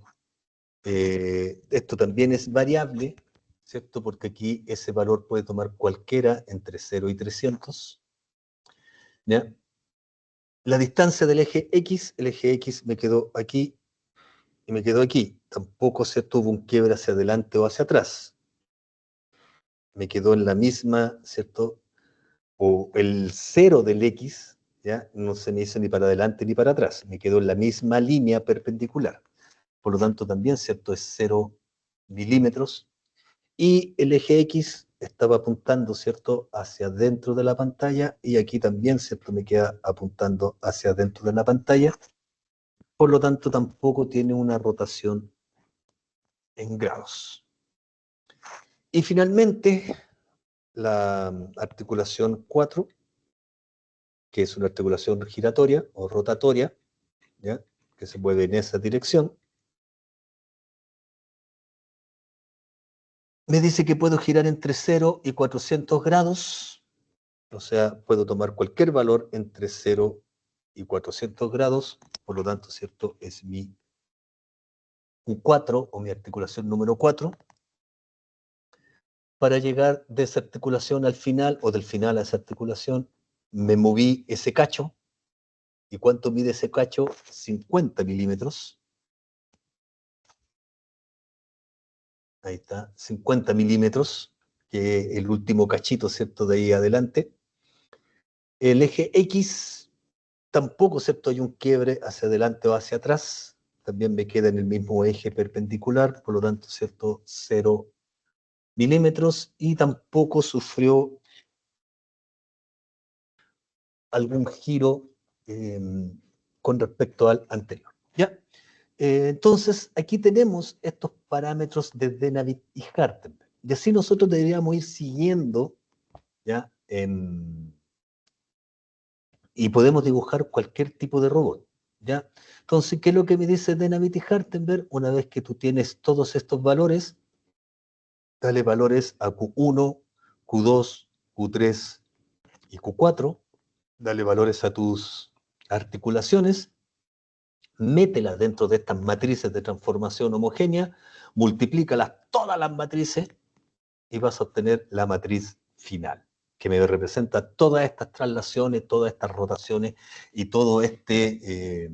Esto también es variable, ¿cierto? Porque aquí ese valor puede tomar cualquiera entre 0 y 300, ¿ya? La distancia del eje X, el eje X me quedó aquí y me quedó aquí. Tampoco, ¿cierto?, hubo un quiebre hacia adelante o hacia atrás. Me quedó en la misma, ¿cierto? O el 0 del X, ¿ya? No se me hizo ni para adelante ni para atrás. Me quedó en la misma línea perpendicular. Por lo tanto, también, ¿cierto?, es 0 milímetros. Y el eje X estaba apuntando, ¿cierto?, hacia dentro de la pantalla, y aquí también, ¿cierto?, me queda apuntando hacia dentro de la pantalla. Por lo tanto, tampoco tiene una rotación en grados. Y finalmente, la articulación 4, que es una articulación giratoria o rotatoria, ¿ya?, que se mueve en esa dirección. Me dice que puedo girar entre 0 y 400 grados, o sea, puedo tomar cualquier valor entre 0 y 400 grados, por lo tanto, ¿cierto?, es mi U4 o mi articulación número 4. Para llegar de esa articulación al final, o del final a esa articulación, me moví ese cacho. ¿Y cuánto mide ese cacho? 50 milímetros. Ahí está, 50 milímetros, que es el último cachito, ¿cierto?, de ahí adelante. El eje X, tampoco, ¿cierto?, hay un quiebre hacia adelante o hacia atrás. También me queda en el mismo eje perpendicular, por lo tanto, ¿cierto?, 0 milímetros, y tampoco sufrió algún giro eh, con respecto al anterior. ¿Ya? Entonces, aquí tenemos estos parámetros de Denavit y Hartenberg. Y así nosotros deberíamos ir siguiendo, ¿ya? Y podemos dibujar cualquier tipo de robot, ¿ya? Entonces, ¿qué es lo que me dice Denavit y Hartenberg? Una vez que tú tienes todos estos valores, dale valores a Q1, Q2, Q3 y Q4, dale valores a tus articulaciones, mételas dentro de estas matrices de transformación homogénea, multiplícalas todas las matrices y vas a obtener la matriz final, que me representa todas estas traslaciones, todas estas rotaciones y todo este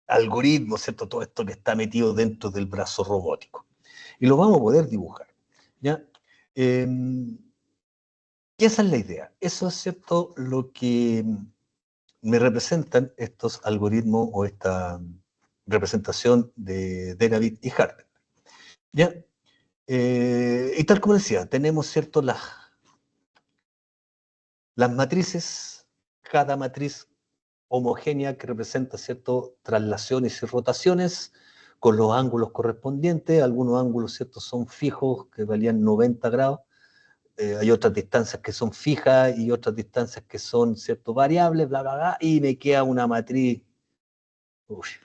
algoritmo, ¿cierto? Todo esto que está metido dentro del brazo robótico. Y lo vamos a poder dibujar, ¿ya? Eh, y esa es la idea. Eso es, ¿cierto?, lo que me representan estos algoritmos o esta representación de Denavit y Harden. ¿Ya? Y tal como decía, tenemos, ¿cierto?, las matrices, cada matriz homogénea que representa, ¿cierto?, traslaciones y rotaciones con los ángulos correspondientes. Algunos ángulos, ¿cierto?, son fijos, que valían 90 grados. Hay otras distancias que son fijas y otras distancias que son, ¿cierto?, variables, bla, bla, bla, y me queda una matriz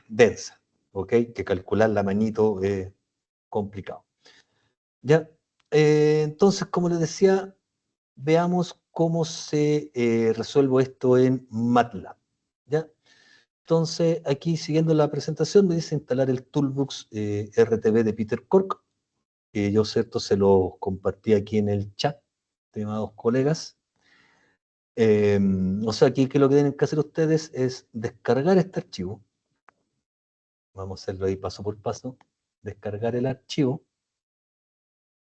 densa, ¿ok? Que calcular la manito es complicado. ¿Ya? Entonces, como les decía, veamos cómo se resuelve esto en MATLAB. ¿Ya? Entonces, aquí siguiendo la presentación, me dice instalar el Toolbox RTB de Peter Cork, que yo, cierto, se lo compartí aquí en el chat, estimados colegas. O sea, aquí que lo que tienen que hacer ustedes es descargar este archivo. Vamos a hacerlo ahí paso por paso. Descargar el archivo.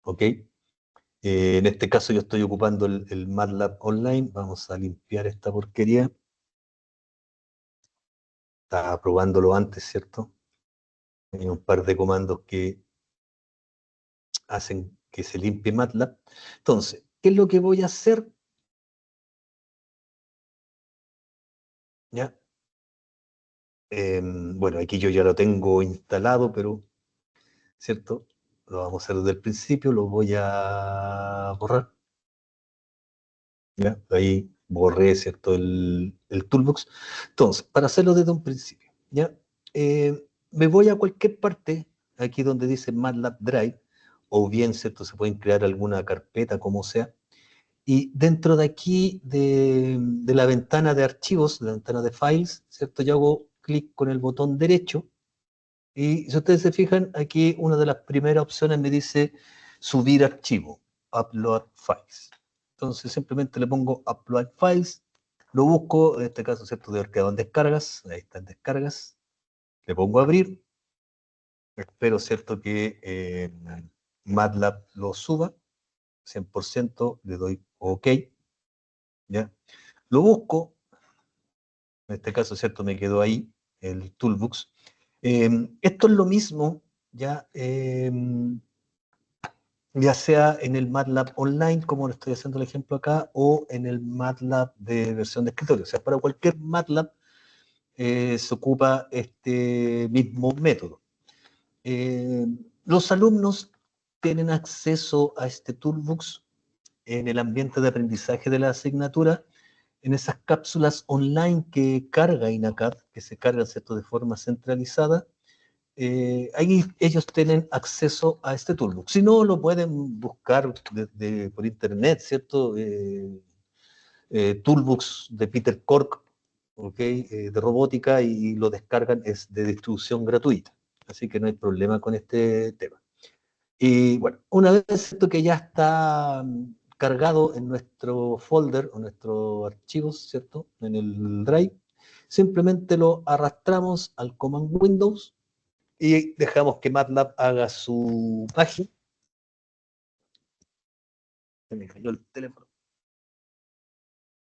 ¿Ok? En este caso yo estoy ocupando el MATLAB Online. Vamos a limpiar esta porquería. Estaba probándolo antes, ¿cierto? Hay un par de comandos que hacen que se limpie MATLAB. Entonces, ¿qué es lo que voy a hacer? ¿Ya? Bueno, aquí yo ya lo tengo instalado, pero, ¿cierto? Lo vamos a hacer desde el principio, lo voy a borrar. ¿Ya? Ahí borré, ¿cierto?, el Toolbox. Entonces, para hacerlo desde un principio, ¿ya? Me voy a cualquier parte, aquí donde dice MATLAB Drive, o bien, ¿cierto?, se pueden crear alguna carpeta, como sea, y dentro de aquí, de la ventana de archivos, de la ventana de files, ¿cierto?, yo hago clic con el botón derecho, Y si ustedes se fijan, aquí una de las primeras opciones me dice subir archivo, upload files. Entonces simplemente le pongo upload files, lo busco, en este caso, ¿cierto? De quedado en descargas, ahí está en descargas, le pongo abrir, espero, ¿cierto? Que MATLAB lo suba, 100%, le doy OK, ¿ya? Lo busco, en este caso, ¿cierto? Me quedó ahí el Toolbox. Esto es lo mismo, ya, ya sea en el MATLAB online, como lo estoy haciendo el ejemplo acá, o en el MATLAB de versión de escritorio. O sea, para cualquier MATLAB se ocupa este mismo método. Los alumnos tienen acceso a este Toolbox en el ambiente de aprendizaje de la asignatura, en esas cápsulas online que carga INACAP, que se cargan, ¿cierto?, de forma centralizada. Ahí ellos tienen acceso a este Toolbox. Si no, lo pueden buscar por internet, ¿cierto? Toolbox de Peter Cork, ¿okay? De robótica, y lo descargan, es de distribución gratuita. Así que no hay problema con este tema. Y bueno, una vez esto que ya está cargado en nuestro folder o nuestros archivos, ¿cierto? En el Drive, simplemente lo arrastramos al Command Windows y dejamos que MATLAB haga su magia. Se me cayó el teléfono.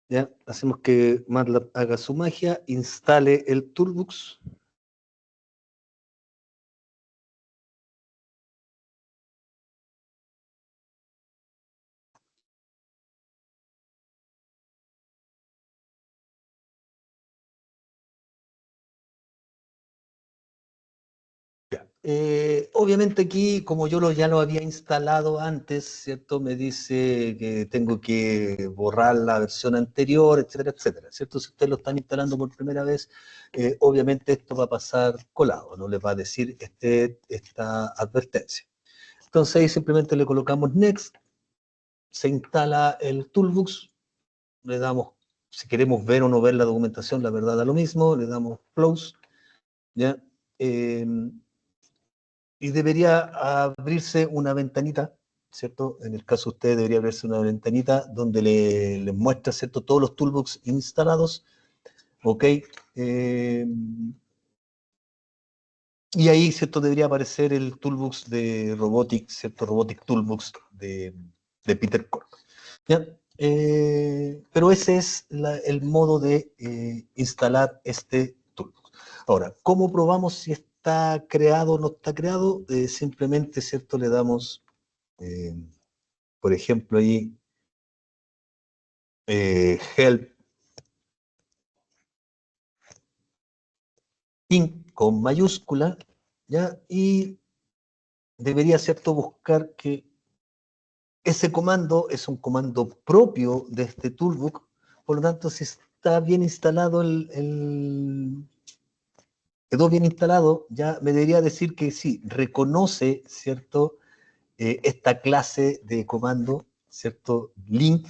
Ya, hacemos que MATLAB haga su magia, instale el Toolbox. Obviamente aquí, como yo ya lo había instalado antes, ¿cierto? Me dice que tengo que borrar la versión anterior, etcétera, etcétera, ¿cierto? Si ustedes lo están instalando por primera vez, obviamente esto va a pasar colado, no les va a decir esta advertencia. Entonces ahí simplemente le colocamos Next, se instala el Toolbox, le damos, si queremos ver o no ver la documentación, la verdad da lo mismo, le damos Close, ¿ya? Y debería abrirse una ventanita, ¿cierto? En el caso de usted debería abrirse una ventanita donde le muestra, ¿cierto?, todos los toolbox instalados, ¿ok? Y ahí, ¿cierto?, debería aparecer el toolbox de Robotic, ¿cierto? Robotic Toolbox de Peter Cork, ¿ya? Pero ese es el modo de instalar este toolbox. Ahora, ¿cómo probamos si está creado o no está creado? Simplemente, ¿cierto?, le damos, eh, por ejemplo, ahí, help inc con mayúscula, ¿ya? Y debería, ¿cierto?, buscar que ese comando es un comando propio de este toolbox, por lo tanto, si está bien instalado quedó bien instalado, ya me debería decir que sí, reconoce, ¿cierto?, esta clase de comando, ¿cierto?, link,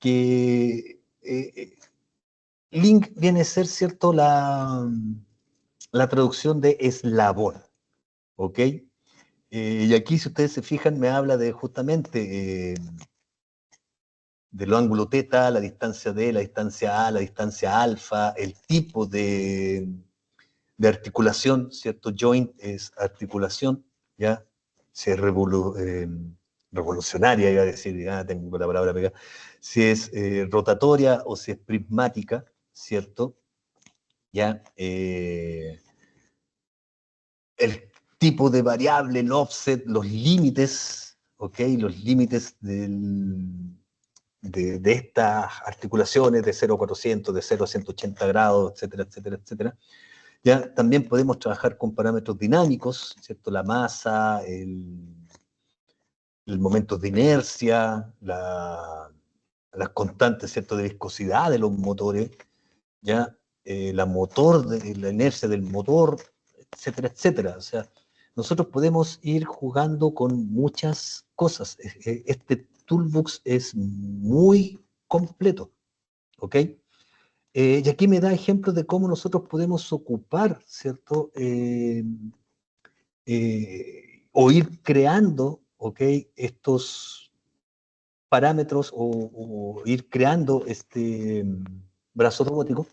que link viene a ser, ¿cierto?, la traducción de eslabón, ¿ok? Y aquí, si ustedes se fijan, me habla de justamente del ángulo teta, la distancia D, la distancia A, la distancia alfa, el tipo de articulación, ¿cierto? Joint es articulación, ¿ya? Si es revolucionaria, iba a decir, ya tengo la palabra pegada, si es rotatoria o si es prismática, ¿cierto? ¿Ya? El tipo de variable, el offset, los límites, ¿ok? Los límites de estas articulaciones de 0 a 400, de 0 a 180 grados, etcétera, etcétera, etcétera. Ya también podemos trabajar con parámetros dinámicos, ¿cierto? La masa, el momento de inercia, las constantes, ¿cierto?, de viscosidad de los motores, ¿ya? La inercia del motor, etcétera, etcétera. O sea, nosotros podemos ir jugando con muchas cosas. Este toolbox es muy completo, ¿ok? Y aquí me da ejemplos de cómo nosotros podemos ocupar, ¿cierto? o ir creando, ¿ok? Estos parámetros o ir creando este brazo robótico,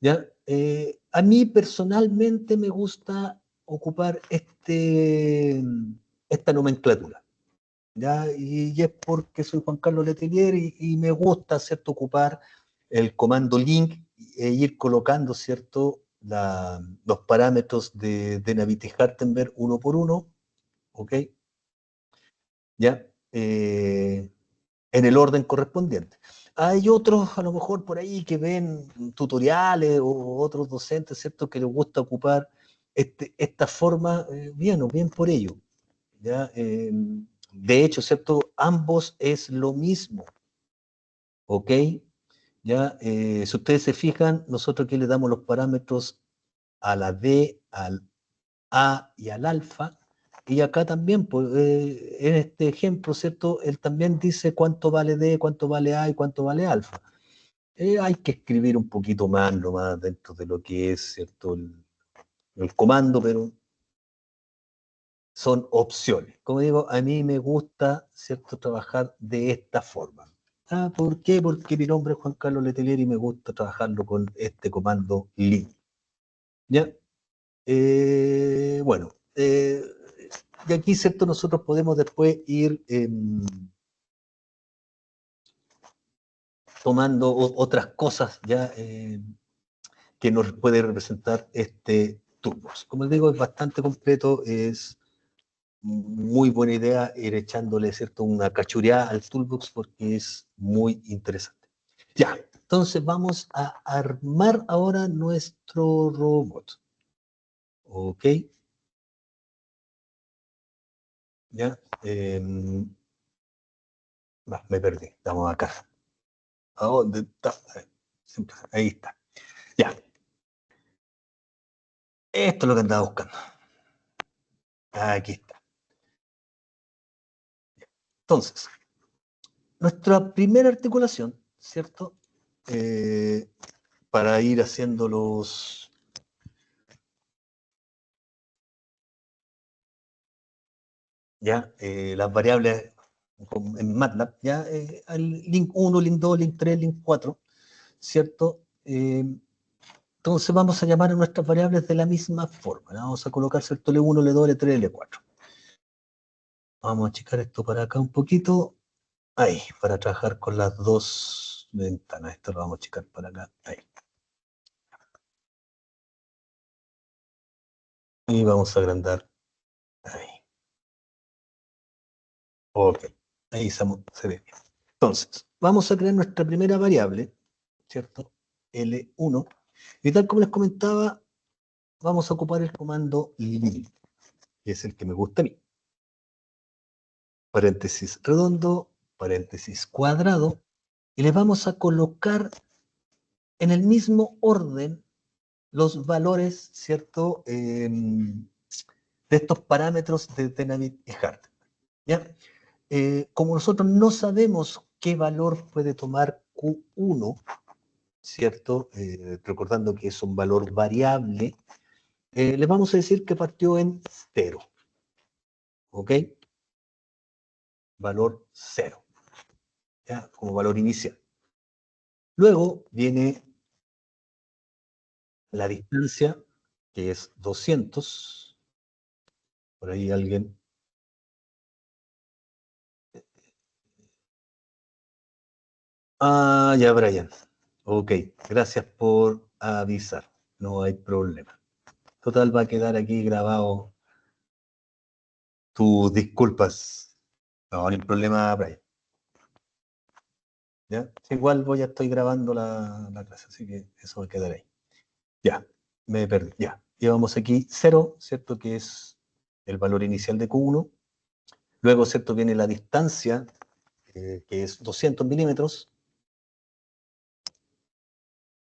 ¿ya? A mí personalmente me gusta ocupar esta nomenclatura, ¿ya? Y es porque soy Juan Carlos Letelier y me gusta, ¿cierto?, ocupar el comando link e ir colocando, ¿cierto?, los parámetros de Navite-Hartenberg uno por uno, ¿ok? ¿Ya? En el orden correspondiente. Hay otros, a lo mejor por ahí, que ven tutoriales o otros docentes, ¿cierto?, que les gusta ocupar esta forma, bien o bien por ello, ¿ya? De hecho, ¿cierto?, ambos es lo mismo, ¿ok? ¿Ya? Si ustedes se fijan, nosotros aquí le damos los parámetros a la D, al A y al alfa, y acá también, pues, en este ejemplo, ¿cierto? Él también dice cuánto vale D, cuánto vale A y cuánto vale alfa. Hay que escribir un poquito más nomás dentro de lo que es, ¿cierto?, el comando, pero son opciones. Como digo, a mí me gusta, ¿cierto?, trabajar de esta forma. ¿Por qué? Porque mi nombre es Juan Carlos Letelier y me gusta trabajarlo con este comando link. ¿Ya? Bueno, y aquí, ¿cierto?, nosotros podemos después ir tomando otras cosas ya que nos puede representar este Toolbox. Como les digo, es bastante completo, es muy buena idea ir echándole, ¿cierto?, una cachureada al Toolbox porque es muy interesante. Ya, entonces vamos a armar ahora nuestro robot. ¿Ok? Ya. Me perdí. Estamos acá. ¿A dónde está? Ahí está. Ya. Esto es lo que andaba buscando. Aquí está. Entonces, nuestra primera articulación, ¿cierto? Para ir haciendo las variables en MATLAB, ya, al link 1, link 2, link 3, link 4, ¿cierto? Entonces vamos a llamar a nuestras variables de la misma forma. ¿No? Vamos a colocar, ¿cierto?, L1, L2, L3, L4. Vamos a achicar esto para acá un poquito. Ahí, para trabajar con las dos ventanas. Esto lo vamos a achicar para acá. Ahí. Y vamos a agrandar. Ahí. Ok. Ahí se ve bien. Entonces, vamos a crear nuestra primera variable, ¿cierto? L1. Y tal como les comentaba, vamos a ocupar el comando lim, que es el que me gusta a mí. Paréntesis redondo, paréntesis cuadrado, y le vamos a colocar en el mismo orden los valores, ¿cierto?, de estos parámetros de Tenavit y Hart. ¿Ya? Como nosotros no sabemos qué valor puede tomar Q1, ¿cierto? Recordando que es un valor variable, le vamos a decir que partió en 0. ¿Ok? Valor 0. ¿Ya? Como valor inicial. Luego viene la distancia, que es 200. Por ahí alguien. Ya, Brian. Ok, gracias por avisar. No hay problema. Total, va a quedar aquí grabado tus disculpas. No, no hay problema, Brian. ¿Ya? Igual voy a estoy grabando la clase, así que eso va a quedar ahí. Ya, me perdí. Ya. Llevamos aquí 0, ¿cierto? Que es el valor inicial de Q1. Luego, ¿cierto? Viene la distancia, que es 200 milímetros.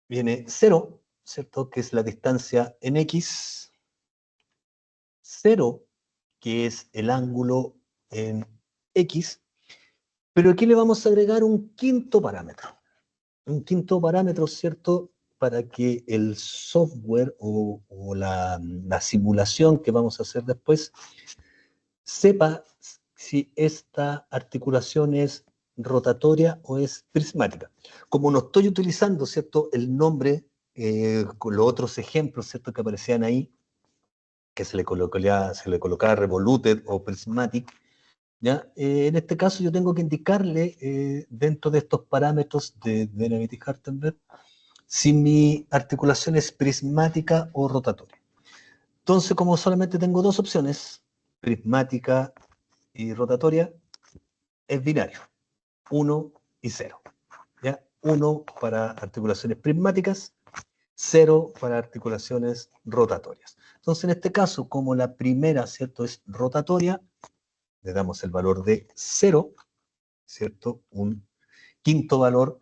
Viene 0, ¿cierto? Que es la distancia en X. 0, que es el ángulo en X. Pero aquí le vamos a agregar un quinto parámetro. Un quinto parámetro, ¿cierto? para que el software o la simulación que vamos a hacer después sepa si esta articulación es rotatoria o es prismática. Como no estoy utilizando, ¿cierto?, el nombre con los otros ejemplos, ¿cierto?, que aparecían ahí, que se le colocaba revoluted o prismatic, ¿ya? En este caso yo tengo que indicarle dentro de estos parámetros de Navier-Hartenberg si mi articulación es prismática o rotatoria. Entonces, como solamente tengo dos opciones, prismática y rotatoria, es binario, 1 y 0. ¿Ya? 1 para articulaciones prismáticas, 0 para articulaciones rotatorias. Entonces, en este caso, como la primera, ¿cierto?, es rotatoria, le damos el valor de 0, ¿cierto? Un quinto valor,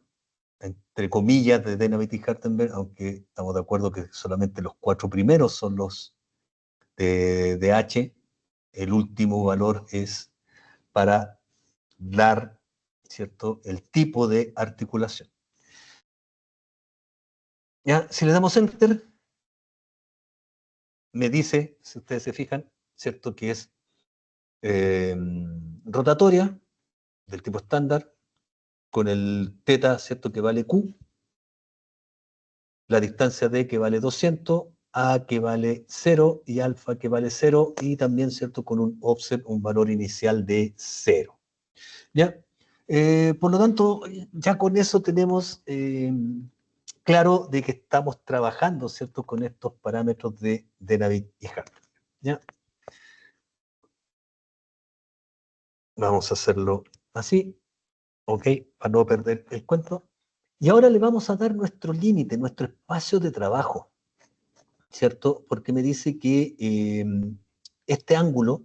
entre comillas, de Denavit-Hartenberg, aunque estamos de acuerdo que solamente los 4 primeros son los de H, el último valor es para dar, ¿cierto?, el tipo de articulación. ¿Ya? Si le damos Enter, me dice, si ustedes se fijan, ¿cierto?, que es rotatoria, del tipo estándar, con el teta, ¿cierto?, que vale Q, la distancia D que vale 200, A que vale 0 y alfa que vale 0, y también, ¿cierto?, con un offset, un valor inicial de 0. ¿Ya? Por lo tanto, ya con eso tenemos claro de que estamos trabajando, ¿cierto?, con estos parámetros de Navier-Hartenberg. ¿Ya? Vamos a hacerlo así, ¿ok? Para no perder el cuento. Y ahora le vamos a dar nuestro límite, nuestro espacio de trabajo, ¿cierto? Porque me dice que este ángulo,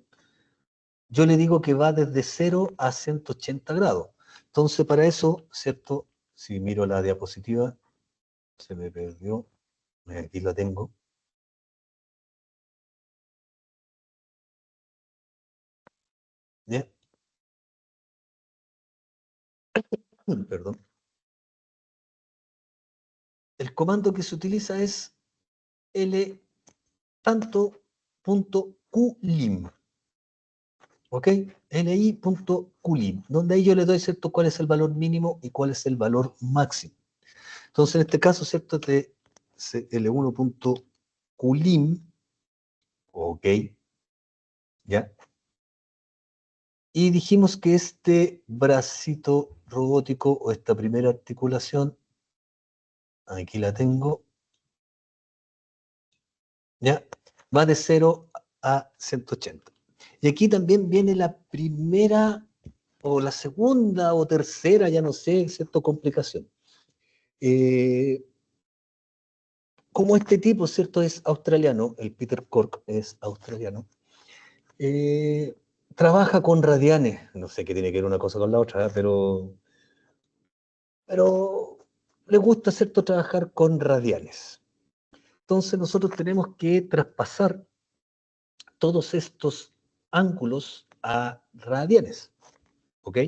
yo le digo que va desde 0 a 180 grados. Entonces, para eso, ¿cierto? Si miro la diapositiva, se me perdió, aquí la tengo. ¿Ya? Perdón. El comando que se utiliza es L tanto punto QLIM. ¿Ok? li.QLIM, donde ahí yo le doy, ¿cierto?, cuál es el valor mínimo y cuál es el valor máximo. Entonces, en este caso, ¿cierto?, de L1.QLIM, ¿ok? ¿Ya? Y dijimos que este bracito robótico o esta primera articulación, aquí la tengo, ¿ya? Va de 0 a 180. Y aquí también viene la primera o la segunda o tercera, ya no sé, ¿cierto?, complicación. Como este tipo, ¿cierto?, es australiano, el Peter Cork es australiano, eh, trabaja con radianes, no sé qué tiene que ver una cosa con la otra, pero le gusta, ¿cierto?, trabajar con radianes. Entonces nosotros tenemos que traspasar todos estos ángulos a radianes, ¿ok?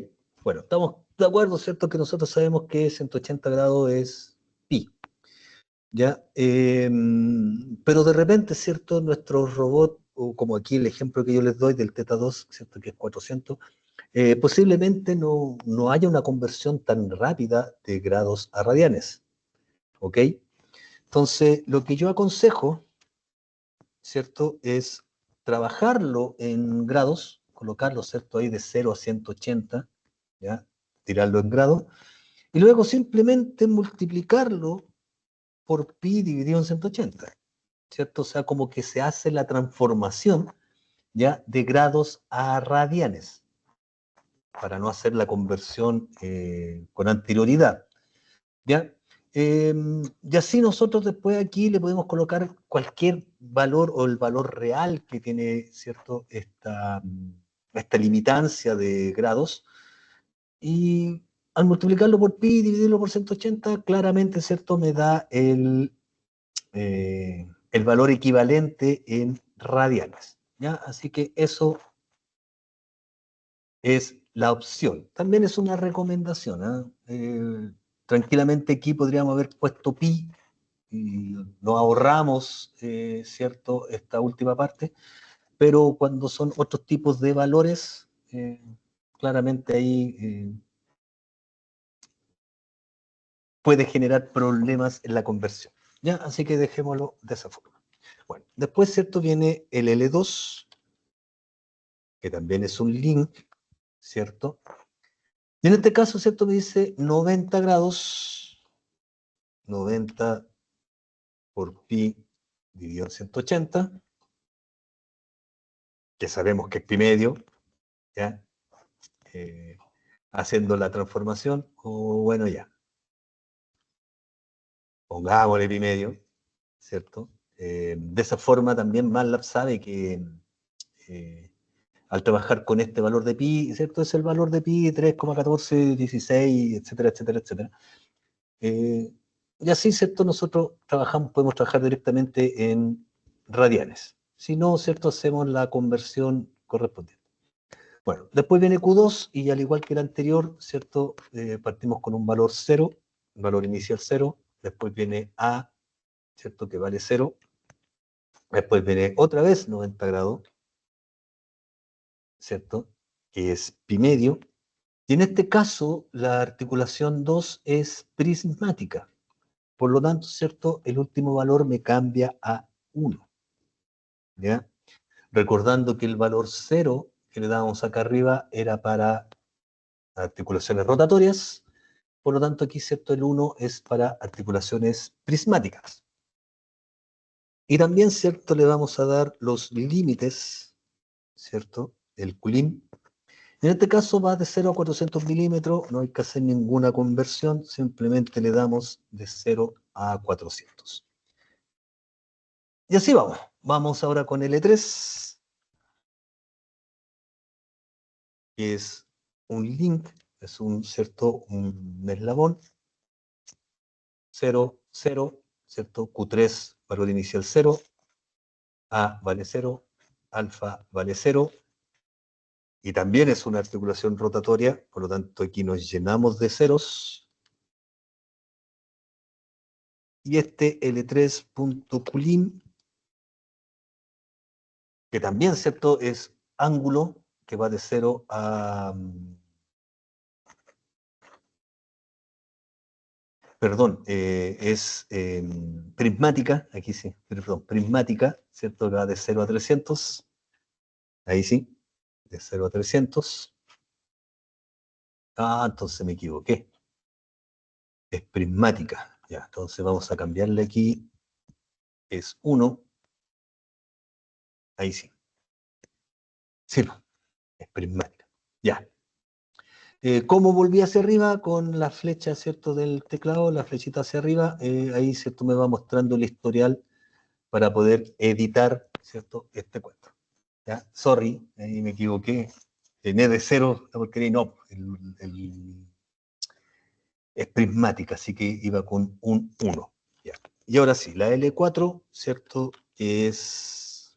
Bueno, estamos de acuerdo, ¿cierto?, que nosotros sabemos que 180 grados es pi, ¿ya? Pero de repente, ¿cierto?, nuestro robot, o como aquí el ejemplo que yo les doy del Theta 2, ¿cierto?, que es 400, posiblemente no haya una conversión tan rápida de grados a radianes, ¿ok? Entonces, lo que yo aconsejo, ¿cierto?, es trabajarlo en grados, colocarlo, ¿cierto?, ahí de 0 a 180, ¿ya? Tirarlo en grados, y luego simplemente multiplicarlo por pi dividido en 180, ¿cierto? O sea, como que se hace la transformación, ¿ya?, de grados a radianes, para no hacer la conversión con anterioridad, ¿ya? Y así nosotros después aquí le podemos colocar cualquier valor o el valor real que tiene, ¿cierto?, esta limitancia de grados, y al multiplicarlo por pi y dividirlo por 180, claramente, ¿cierto?, me da el valor equivalente en radianes, ¿ya? Así que eso es la opción. También es una recomendación, ¿eh? Tranquilamente aquí podríamos haber puesto pi, y nos ahorramos, ¿cierto?, esta última parte, pero cuando son otros tipos de valores, claramente ahí puede generar problemas en la conversión. ¿Ya? Así que dejémoslo de esa forma. Bueno, después, ¿cierto?, viene el L2, que también es un link, ¿cierto? Y en este caso, ¿cierto?, me dice 90 grados, 90 por pi dividido en 180, que sabemos que es pi medio, ¿ya? Eh, haciendo la transformación, o bueno, ya, pongámosle pi medio, ¿cierto? De esa forma también MATLAB sabe que al trabajar con este valor de pi, ¿cierto? Es el valor de pi 3,1416, etcétera, etcétera, etcétera. Y así, ¿cierto? Nosotros podemos trabajar directamente en radianes. Si no, ¿cierto? Hacemos la conversión correspondiente. Bueno, después viene Q2 y al igual que el anterior, ¿cierto? Partimos con un valor 0, valor inicial 0, después viene A, ¿cierto? Que vale 0, después viene otra vez 90 grados, ¿cierto? Que es pi medio, y en este caso la articulación 2 es prismática, por lo tanto, ¿cierto? El último valor me cambia a 1, ¿ya? Recordando que el valor 0 que le dábamos acá arriba era para articulaciones rotatorias. Por lo tanto, aquí, ¿cierto?, el 1 es para articulaciones prismáticas. Y también, ¿cierto?, le vamos a dar los límites, ¿cierto? El Coulomb. En este caso va de 0 a 400 milímetros, no hay que hacer ninguna conversión, simplemente le damos de 0 a 400. Y así vamos. Vamos ahora con L3, que es un link, es un, ¿cierto?, un eslabón. 0, 0, ¿cierto? Q3, valor inicial 0, A vale 0, alfa vale 0, y también es una articulación rotatoria, por lo tanto aquí nos llenamos de ceros, y este L3.Coulomb, que también, ¿cierto?, es ángulo, que va de 0 a... Perdón, es prismática, aquí sí, perdón, prismática, ¿cierto?, que va de 0 a 300, ahí sí, de 0 a 300. Ah, entonces me equivoqué. Es prismática. Ya, entonces vamos a cambiarle aquí. Es 1. Ahí sí. Sí, no, es prismática. Ya. ¿Cómo volví hacia arriba? Con la flecha, ¿cierto?, del teclado, la flechita hacia arriba. Ahí, ¿cierto?, me va mostrando el historial para poder editar, ¿cierto?, este cuento. ¿Ya? Sorry, ahí me equivoqué. Tenía de 0 la porquería, no. Es prismática, así que iba con un 1. Ya. Y ahora sí, la L4, ¿cierto? Que es,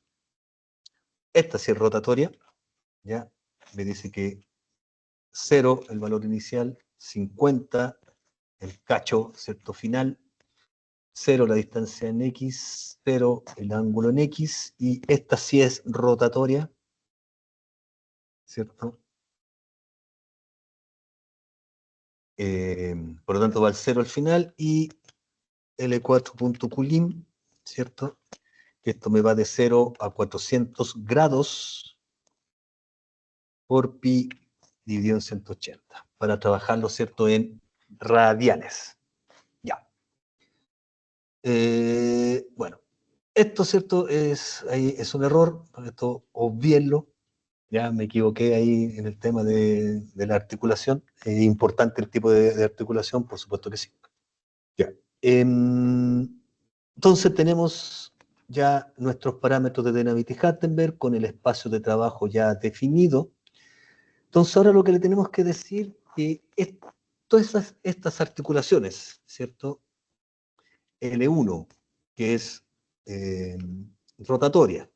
esta sí es rotatoria, ¿ya? Me dice que 0 el valor inicial, 50 el cacho, ¿cierto?, final, 0 la distancia en X, 0 el ángulo en X, y esta sí es rotatoria, ¿cierto? Por lo tanto va al 0 al final, y L4.Coulomb, ¿cierto? Que esto me va de 0 a 400 grados por pi dividido en 180, para trabajarlo, ¿cierto?, en radianes. Ya. Bueno, esto, ¿cierto?, es un error, esto obvienlo, ya me equivoqué ahí en el tema de la articulación. ¿Es importante el tipo de articulación? Por supuesto que sí. Ya. Entonces tenemos ya nuestros parámetros de Dynamite-Hartenberg con el espacio de trabajo ya definido. Entonces ahora lo que le tenemos que decir es todas estas articulaciones, ¿cierto? L1, que es rotatoria.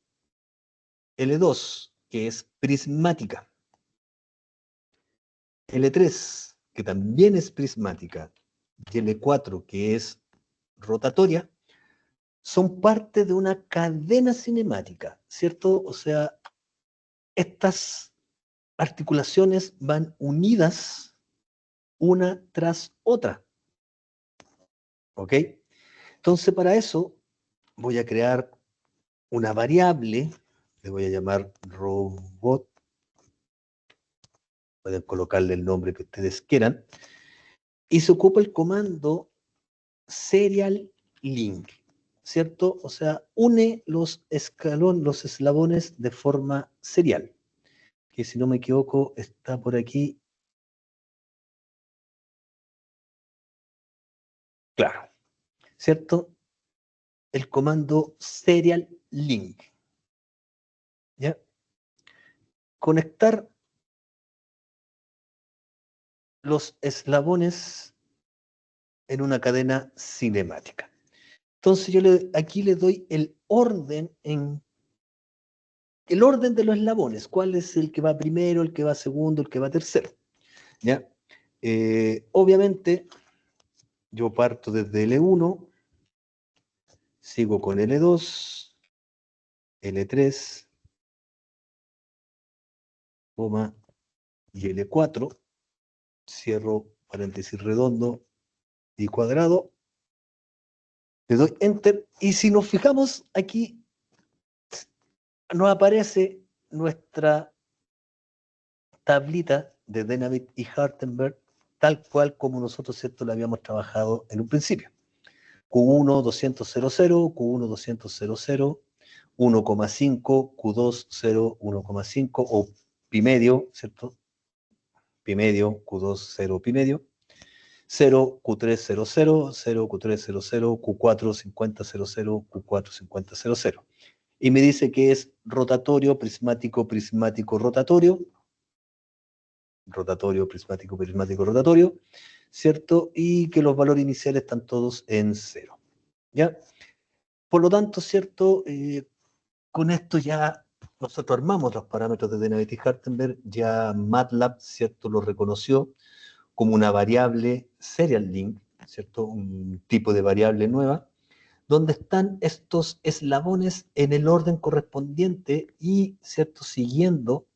L2, que es prismática. L3, que también es prismática. Y L4, que es rotatoria, son parte de una cadena cinemática, ¿cierto? O sea, estas articulaciones van unidas una tras otra, ¿ok? Entonces, para eso voy a crear una variable, le voy a llamar robot, pueden colocarle el nombre que ustedes quieran, y se ocupa el comando serial link, ¿cierto? O sea, une los los eslabones de forma serial, que si no me equivoco está por aquí. Claro, ¿cierto? El comando serial link, ¿ya? Conectar los eslabones en una cadena cinemática. Entonces yo aquí le doy el orden de los eslabones, cuál es el que va primero, el que va segundo, el que va tercero. ¿Ya? Obviamente yo parto desde L1, sigo con L2, L3, coma, y L4, cierro paréntesis redondo y cuadrado, le doy Enter, y si nos fijamos aquí, nos aparece nuestra tablita de Denavit y Hartenberg, tal cual como nosotros, ¿cierto?, la habíamos trabajado en un principio. Q1 200 Q1 200 1,5, Q2 0, 1,5, o pi medio, ¿cierto? Pi medio, Q2 0, pi medio, 0, Q3 0, 0, 0, Q3 0, 0, Q4 50 0, 0, Q4 50 0, 0. Y me dice que es rotatorio, prismático, prismático, rotatorio, rotatorio, prismático, prismático, rotatorio, ¿cierto? Y que los valores iniciales están todos en 0, ¿ya? Por lo tanto, ¿cierto? Con esto ya nosotros armamos los parámetros de Denavit y Hartenberg, ya MATLAB, ¿cierto?, lo reconoció como una variable serial link, ¿cierto?, un tipo de variable nueva, donde están estos eslabones en el orden correspondiente y, ¿cierto?, siguiendo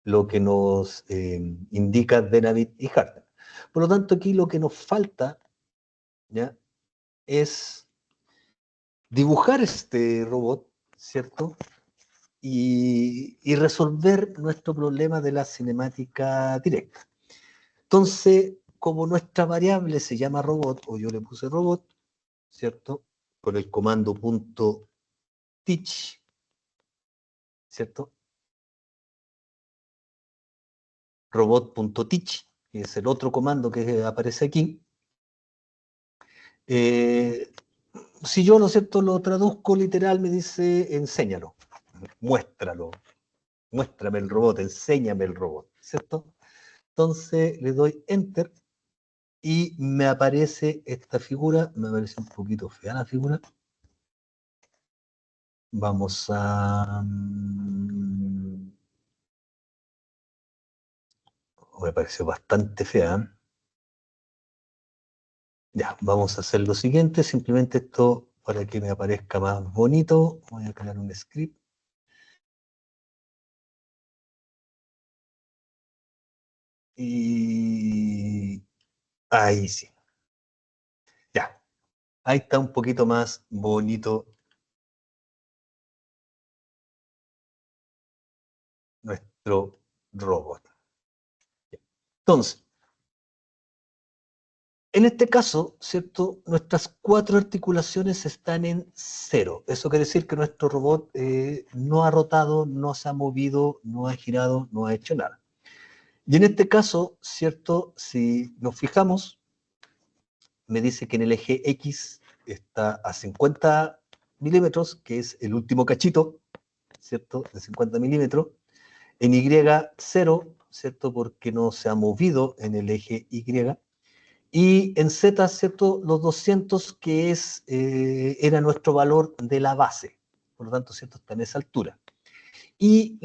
lo que nos indica Denavit y Hartenberg. Por lo tanto, aquí lo que nos falta, ¿ya?, es dibujar este robot, ¿cierto?, y resolver nuestro problema de la cinemática directa. Entonces, como nuestra variable se llama robot, o yo le puse robot, ¿cierto?, con el comando .teach, ¿cierto?, robot.teach, que es el otro comando que aparece aquí. Si yo, ¿no es cierto?, lo traduzco literal, me dice enséñalo, muéstralo, muéstrame el robot, enséñame el robot, ¿cierto? Entonces le doy Enter y me aparece esta figura, me parece un poquito fea la figura. Vamos a... me pareció bastante fea. Ya, vamos a hacer lo siguiente, simplemente esto para que me aparezca más bonito, voy a crear un script. Y ahí sí. Ya, ahí está un poquito más bonito nuestro robot. Entonces, en este caso, ¿cierto?, nuestras 4 articulaciones están en 0. Eso quiere decir que nuestro robot no ha rotado, no se ha movido, no ha girado, no ha hecho nada. Y en este caso, ¿cierto?, si nos fijamos, me dice que en el eje X está a 50 milímetros, que es el último cachito, ¿cierto?, de 50 milímetros. En Y, 0, ¿cierto?, porque no se ha movido en el eje Y. Y en Z, ¿cierto?, los 200, que era nuestro valor de la base. Por lo tanto, ¿cierto?, está en esa altura. Y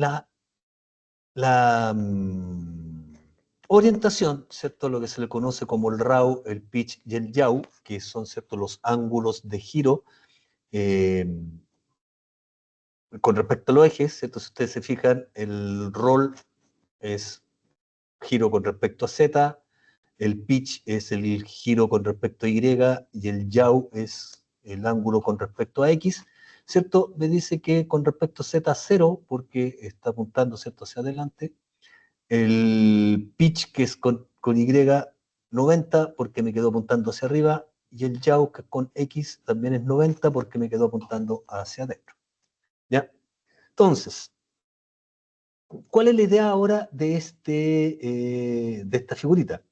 orientación, ¿cierto? Lo que se le conoce como el RAW, el pitch y el yaw, que son, ¿cierto?, los ángulos de giro con respecto a los ejes, ¿cierto? Si ustedes se fijan, el roll es giro con respecto a Z, el pitch es el giro con respecto a Y y el yaw es el ángulo con respecto a X, ¿cierto? Me dice que con respecto a Z 0, porque está apuntando, ¿cierto?, hacia adelante. El pitch, que es con Y, 90, porque me quedó apuntando hacia arriba. Y el yaw, que con X, también es 90, porque me quedó apuntando hacia adentro. ¿Ya? Entonces, ¿cuál es la idea ahora de esta figurita?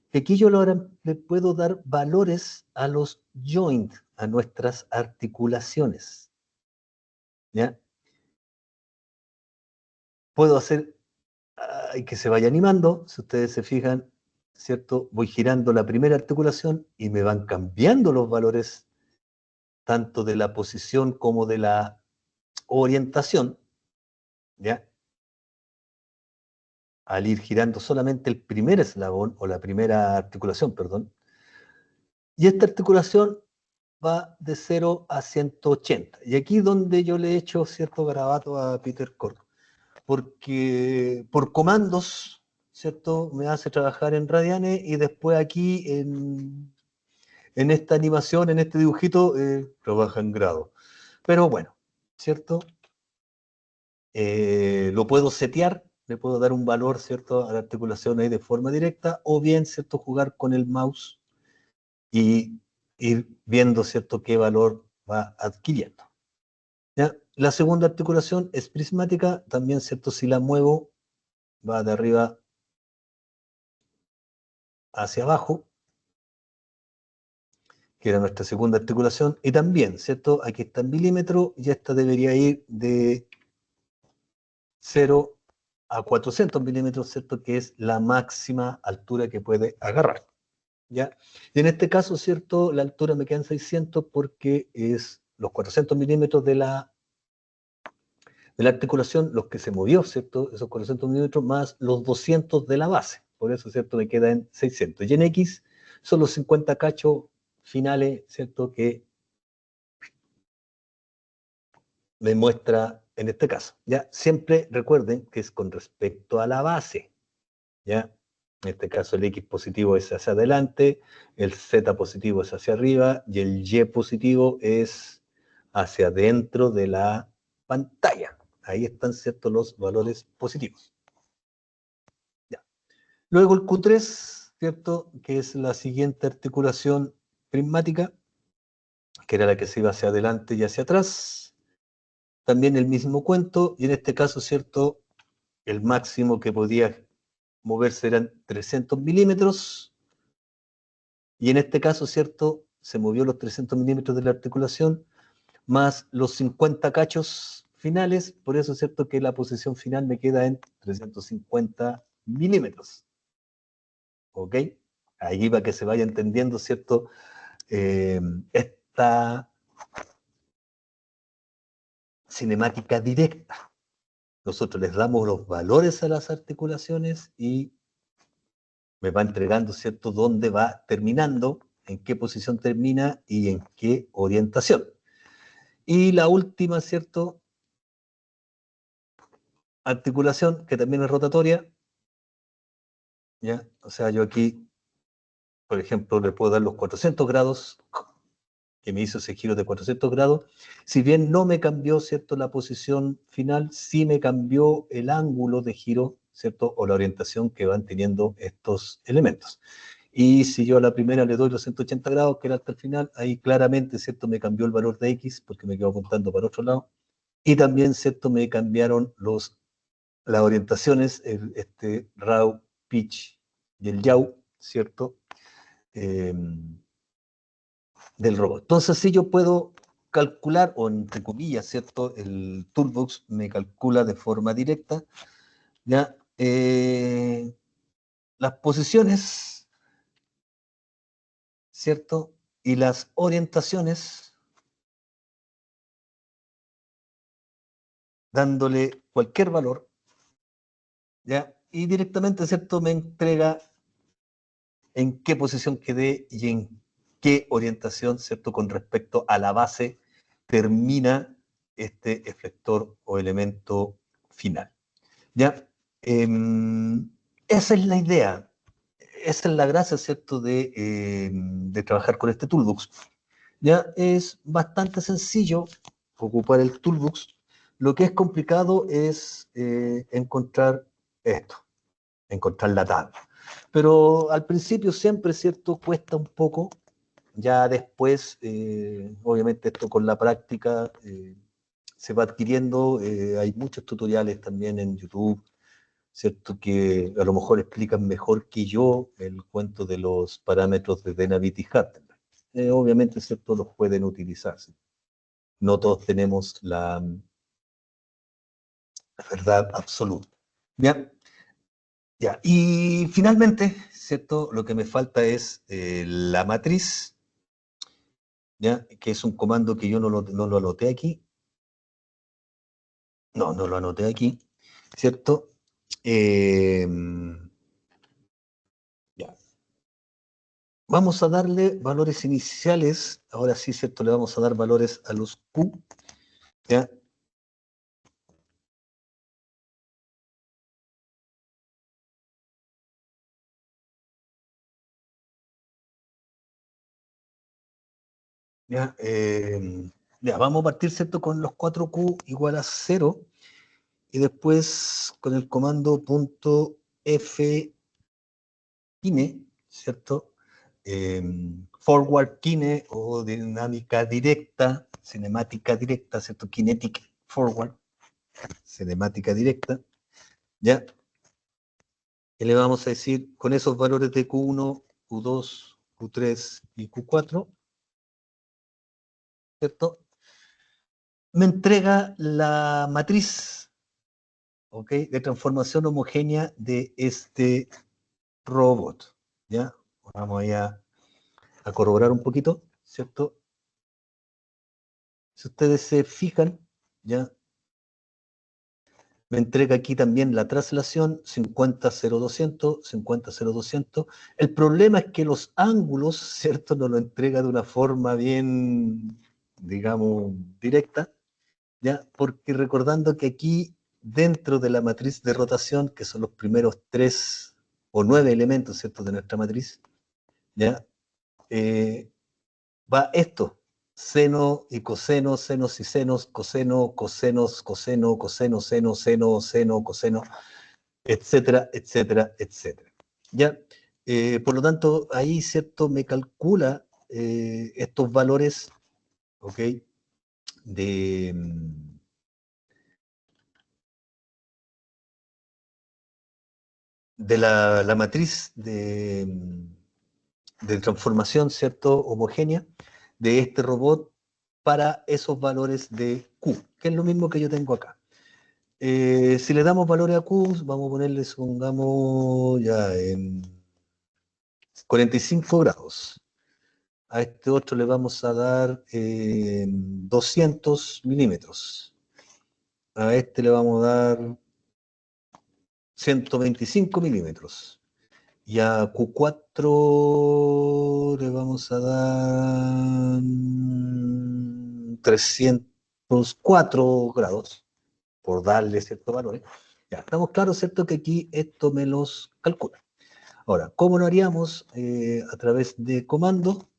Que aquí yo ahora le puedo dar valores a los joint, a nuestras articulaciones. ¿Ya? Puedo hacer que se vaya animando. Si ustedes se fijan, ¿cierto? Voy girando la primera articulación y me van cambiando los valores tanto de la posición como de la orientación, ¿ya? Al ir girando solamente el primer eslabón o la primera articulación, perdón. Y esta articulación va de 0 a 180. Y aquí donde yo le he hecho cierto garabato a Peter Cork, porque por comandos, ¿cierto? Me hace trabajar en radianes y después aquí en esta animación, en este dibujito, trabaja en grado. Pero bueno, ¿cierto? Lo puedo setear, le puedo dar un valor, ¿cierto?, a la articulación ahí de forma directa, o bien, ¿cierto?, jugar con el mouse y ir viendo, ¿cierto?, qué valor va adquiriendo. ¿Ya? La segunda articulación es prismática, también, ¿cierto?, si la muevo, va de arriba hacia abajo, que era nuestra segunda articulación, y también, ¿cierto?, aquí está en milímetro, y esta debería ir de 0 a 400 milímetros, ¿cierto?, que es la máxima altura que puede agarrar. ¿Ya? Y en este caso, ¿cierto?, la altura me queda en 600 porque es los 400 milímetros de la articulación, los que se movió, ¿cierto?, esos 400 milímetros más los 200 de la base. Por eso, ¿cierto?, me queda en 600. Y en X son los 50 cachos finales, ¿cierto?, que me muestra en este caso. ¿Ya? Siempre recuerden que es con respecto a la base. ¿Ya? En este caso el X positivo es hacia adelante, el Z positivo es hacia arriba y el Y positivo es hacia adentro de la pantalla. Ahí están, ¿cierto?, los valores positivos. Ya. Luego el Q3, ¿cierto?, que es la siguiente articulación prismática, que era la que se iba hacia adelante y hacia atrás. También el mismo cuento, y en este caso, ¿cierto?, el máximo que podía moverse eran 300 milímetros, y en este caso, ¿cierto?, se movió los 300 milímetros de la articulación, más los 50 cachos finales, por eso es cierto que la posición final me queda en 350 milímetros. ¿Ok? Ahí va que se vaya entendiendo, ¿cierto?, esta cinemática directa. Nosotros les damos los valores a las articulaciones y me va entregando, ¿cierto?, dónde va terminando, en qué posición termina y en qué orientación. Y la última, ¿cierto?, articulación, que también es rotatoria, ¿ya? O sea, yo aquí, por ejemplo, le puedo dar los 400 grados, que me hizo ese giro de 400 grados. Si bien no me cambió, ¿cierto?, la posición final, sí me cambió el ángulo de giro, ¿cierto?, o la orientación que van teniendo estos elementos. Y si yo a la primera le doy los 180 grados, que era hasta el final, ahí claramente, ¿cierto?, me cambió el valor de X, porque me quedo apuntando para otro lado. Y también, ¿cierto?, me cambiaron las orientaciones, este RAW, pitch y el yaw, ¿cierto?, del robot. Entonces, si yo puedo calcular, o entre comillas, ¿cierto?, el Toolbox me calcula de forma directa, ¿ya? Las posiciones, ¿cierto?, y las orientaciones, dándole cualquier valor, ¿ya? y directamente, ¿cierto?, me entrega en qué posición quedé y en qué orientación, ¿cierto?, con respecto a la base termina este eflector o elemento final. ¿Ya? Esa es la idea, esa es la gracia, ¿cierto?, de trabajar con este toolbox. Ya es bastante sencillo ocupar el toolbox. Lo que es complicado es encontrar esto, encontrar la tabla. Pero al principio siempre, ¿cierto?, cuesta un poco. Ya después, obviamente esto con la práctica se va adquiriendo. Hay muchos tutoriales también en YouTube, ¿cierto?, que a lo mejor explican mejor que yo el cuento de los parámetros de Denavit y Hartenberg. Obviamente, ¿cierto?, los pueden utilizar. ¿Sí? No todos tenemos la verdad absoluta. ¿Ya? Ya. Y finalmente, ¿cierto?, lo que me falta es la matriz, ¿ya?, que es un comando que yo no lo anoté aquí. No lo anoté aquí, ¿cierto? Eh, ya. Vamos a darle valores iniciales. Ahora sí, ¿cierto? Le vamos a dar valores a los Q. ¿Ya? ¿Ya? Ya, vamos a partir, ¿cierto?, con los 4Q igual a 0. Y después con el comando .f kine, ¿cierto? Forward kine o dinámica directa, cinemática directa, ¿cierto? Kinetic forward, cinemática directa, ¿ya? Y le vamos a decir con esos valores de Q1, Q2, Q3 y Q4, ¿cierto? Me entrega la matriz, ¿ok?, de transformación homogénea de este robot, ¿ya? Vamos a corroborar un poquito, ¿cierto? Si ustedes se fijan, ¿ya? Me entrega aquí también la traslación 50-0-200, 50-0-200. El problema es que los ángulos, ¿cierto?, nos lo entrega de una forma bien, digamos, directa, ¿ya? Porque recordando que aquí, dentro de la matriz de rotación, que son los primeros 3 o 9 elementos, ¿cierto?, de nuestra matriz, ¿ya? Va esto: seno y coseno, senos y senos, coseno, cosenos, coseno, coseno, seno, seno, seno, coseno, etcétera, etcétera, etcétera. ¿Ya? Por lo tanto, ahí, ¿cierto?, me calcula estos valores, ¿ok?, de, de la matriz de transformación, ¿cierto?, homogénea de este robot para esos valores de Q, que es lo mismo que yo tengo acá. Si le damos valores a Q, vamos a ponerle, supongamos, ya en 45 grados. A este otro le vamos a dar 200 milímetros. A este le vamos a dar 125 milímetros. Y a Q4 le vamos a dar 304 grados, por darle ciertos valores. Ya, estamos claros, ¿cierto?, que aquí esto me los calcula. Ahora, ¿cómo lo haríamos? A través de comando.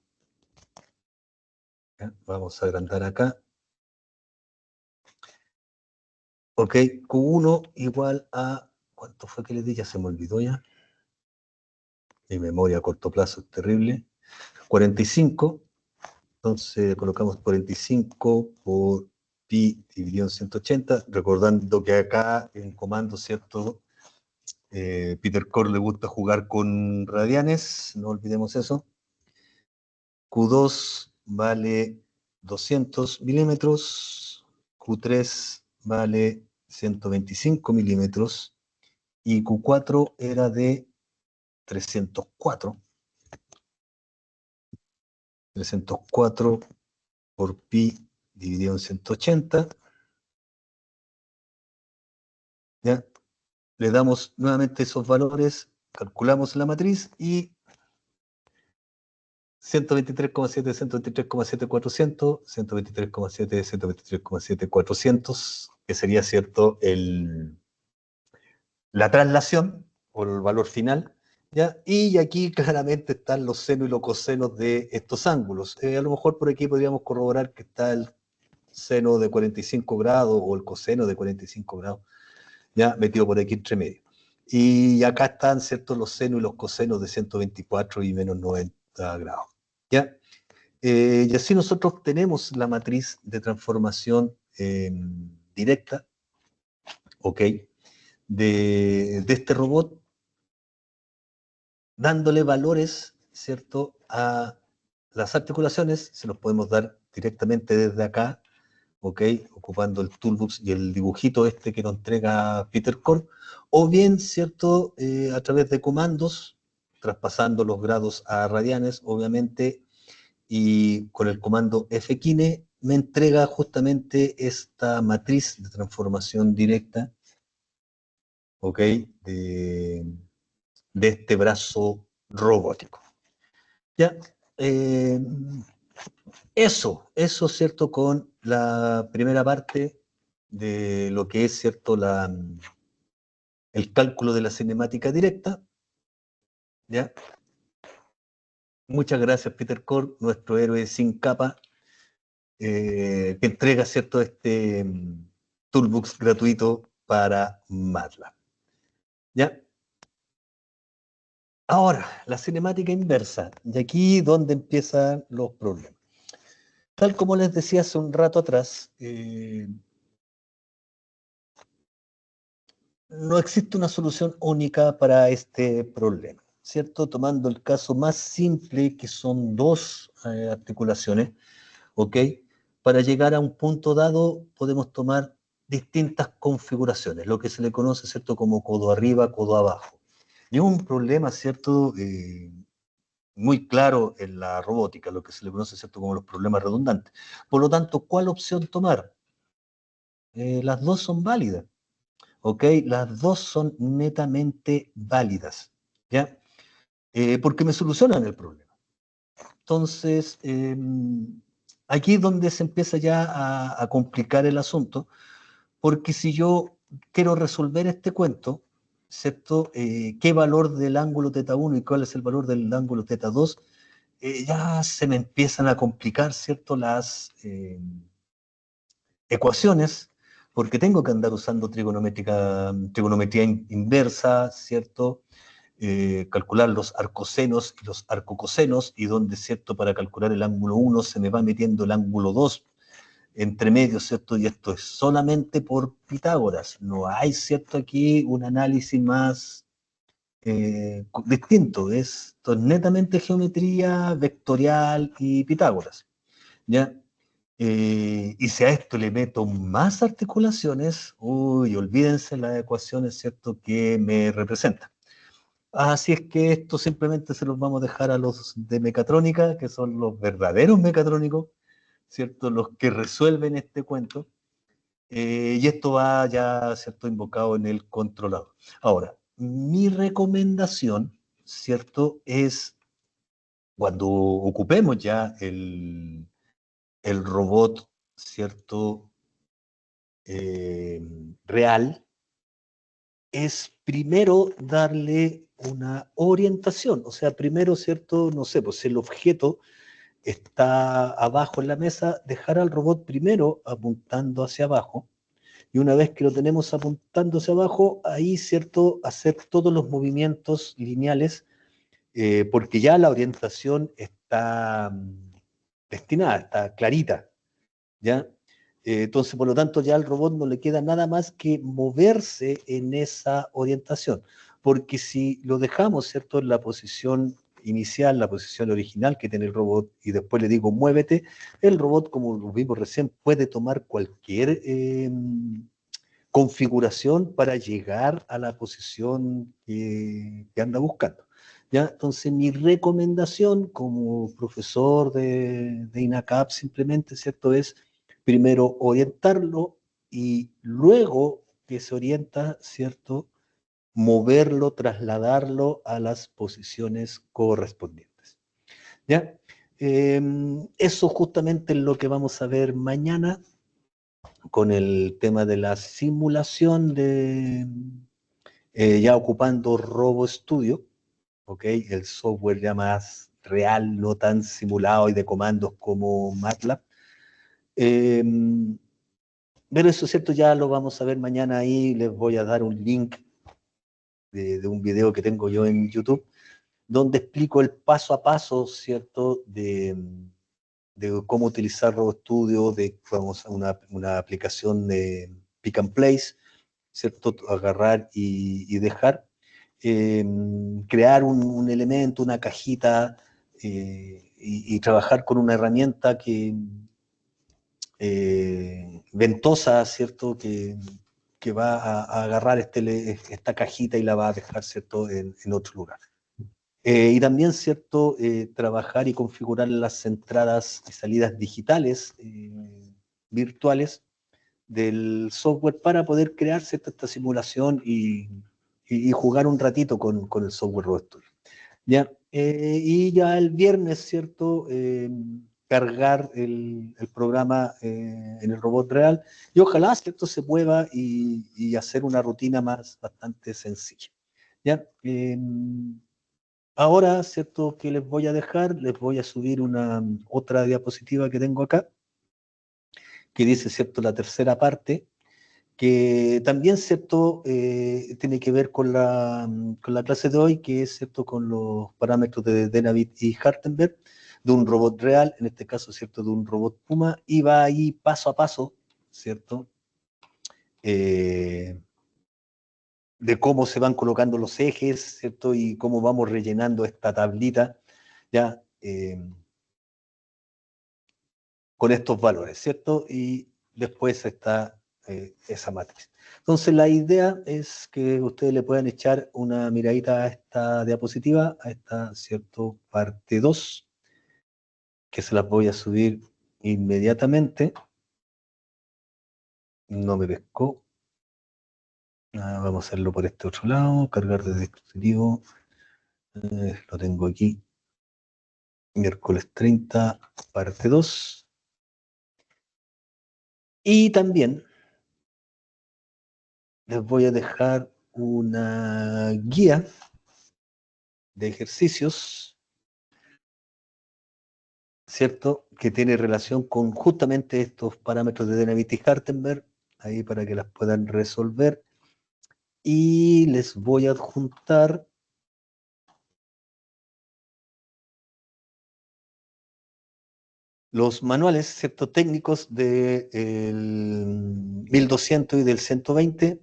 Ya, vamos a agrandar acá. Ok, Q1 igual a... ¿Cuánto fue que les di? Ya se me olvidó ya. Mi memoria a corto plazo es terrible. 45. Entonces colocamos 45 por pi dividido en 180, recordando que acá en comando, ¿cierto? Peter Core le gusta jugar con radianes, no olvidemos eso. Q2 vale 200 milímetros, Q3 vale 125 milímetros y Q4 era de 304. 304 por pi dividido en 180, ¿ya? le damos nuevamente esos valores, calculamos la matriz y 123,7, 123,7, 400, 123,7, 123,7, 400, que sería, ¿cierto?, la traslación o el valor final, ¿ya? Y aquí claramente están los senos y los cosenos de estos ángulos. A lo mejor por aquí podríamos corroborar que está el seno de 45 grados o el coseno de 45 grados, ya metido por aquí entre medio. Y acá están, ¿cierto?, los senos y los cosenos de 124 y menos 90 grados. ¿Ya? Y así nosotros tenemos la matriz de transformación directa, ¿ok?, de este robot, dándole valores, ¿cierto?, a las articulaciones. Se los podemos dar directamente desde acá, ¿ok?, ocupando el toolbox y el dibujito este que nos entrega Peter Core, o bien, ¿cierto?, a través de comandos, traspasando los grados a radianes, obviamente, y con el comando fkine me entrega justamente esta matriz de transformación directa, ¿ok?, de este brazo robótico. ¿Ya? Eh, eso, ¿cierto?, con la primera parte de lo que es, ¿cierto?, el cálculo de la cinemática directa. ¿Ya? Muchas gracias, Peter Core, nuestro héroe sin capa, que entrega, ¿cierto?, este toolbox gratuito para MATLAB. ¿Ya? Ahora, la cinemática inversa, y aquí donde empiezan los problemas. Tal como les decía hace un rato atrás, no existe una solución única para este problema, ¿cierto? Tomando el caso más simple, que son dos articulaciones, ¿ok? Para llegar a un punto dado podemos tomar distintas configuraciones, lo que se le conoce, ¿cierto?, como codo arriba, codo abajo. Y un problema, ¿cierto?, muy claro en la robótica, lo que se le conoce, ¿cierto?, como los problemas redundantes. Por lo tanto, ¿cuál opción tomar? Las dos son válidas, ¿ok? Las dos son netamente válidas, ¿ya? Porque me solucionan el problema. Entonces, aquí es donde se empieza ya a complicar el asunto, porque si yo quiero resolver este cuento, ¿cierto? ¿Qué valor del ángulo θ1 y cuál es el valor del ángulo θ2? Ya se me empiezan a complicar, ¿cierto?, las ecuaciones, porque tengo que andar usando trigonometría inversa, ¿cierto? Calcular los arcosenos y los arcocosenos, y donde, ¿cierto?, para calcular el ángulo 1 se me va metiendo el ángulo 2 entre medio, ¿cierto? Y esto es solamente por Pitágoras. No hay, ¿cierto?, aquí un análisis más distinto. Esto es netamente geometría vectorial y Pitágoras, ¿ya? Y si a esto le meto más articulaciones, uy, olvídense las ecuaciones, ¿cierto?, que me representan. Así es que esto simplemente se los vamos a dejar a los de mecatrónica, que son los verdaderos mecatrónicos, ¿cierto?, los que resuelven este cuento. Y esto va ya, ¿cierto?, invocado en el controlador. Ahora, mi recomendación, ¿cierto?, es cuando ocupemos ya el robot, ¿cierto?, real, es primero darle una orientación. O sea, primero, ¿cierto?, no sé, pues el objeto está abajo en la mesa, dejar al robot primero apuntando hacia abajo, y una vez que lo tenemos apuntando hacia abajo, ahí, ¿cierto?, hacer todos los movimientos lineales, porque ya la orientación está destinada, está clarita, ¿ya? Entonces, por lo tanto, ya al robot no le queda nada más que moverse en esa orientación, porque si lo dejamos, ¿cierto?, en la posición inicial, la posición original que tiene el robot, y después le digo muévete, el robot, como lo vimos recién, puede tomar cualquier configuración para llegar a la posición que anda buscando, ¿ya? Entonces, mi recomendación como profesor de INACAP simplemente, ¿cierto?, es primero orientarlo, y luego que se orienta, ¿cierto?, moverlo, trasladarlo a las posiciones correspondientes. ¿Ya? Eso justamente es lo que vamos a ver mañana con el tema de la simulación de ya ocupando RoboStudio, ¿ok? El software ya más real, no tan simulado y de comandos como MATLAB. Eh, pero eso es cierto, ya lo vamos a ver mañana ahí. Les voy a dar un link de un video que tengo yo en YouTube, donde explico el paso a paso, ¿cierto? De cómo utilizar RoboStudio, de vamos, una aplicación de pick and place, ¿cierto? Agarrar y dejar. Eh, Crear un elemento, una cajita, y trabajar con una herramienta ventosa, ¿cierto? Que va a agarrar esta cajita y la va a dejar, ¿cierto? En otro lugar. Y también, ¿cierto? Trabajar y configurar las entradas y salidas digitales, virtuales, del software para poder crear, ¿cierto? Esta simulación y jugar un ratito con el software RoboStudio. ¿Ya? Y ya el viernes, ¿cierto? Cargar el programa en el robot real y ojalá, ¿cierto? Se pueda y hacer una rutina más bastante sencilla. ¿Ya? Ahora, ¿cierto? Que les voy a dejar, les voy a subir otra diapositiva que tengo acá, que dice, ¿cierto? La tercera parte, que también, ¿cierto? Tiene que ver con la clase de hoy, que es, ¿cierto? Con los parámetros de Denavit y Hartenberg, de un robot real, en este caso, ¿cierto? De un robot Puma, y va ahí paso a paso, ¿cierto? Eh, de cómo se van colocando los ejes, ¿cierto? Y cómo vamos rellenando esta tablita, ya, con estos valores, ¿cierto? Y después está esa matriz. Entonces la idea es que ustedes le puedan echar una miradita a esta diapositiva, a esta, ¿cierto? Parte 2, que se las voy a subir inmediatamente. No me pescó. Vamos a hacerlo por este otro lado, cargar de dispositivo. Lo tengo aquí. Miércoles 30, parte 2. Y también les voy a dejar una guía de ejercicios, ¿cierto? Que tiene relación con justamente estos parámetros de Denavit y Hartenberg, ahí para que las puedan resolver. Y les voy a adjuntar los manuales, ¿cierto? Técnicos del 1200 y del 120,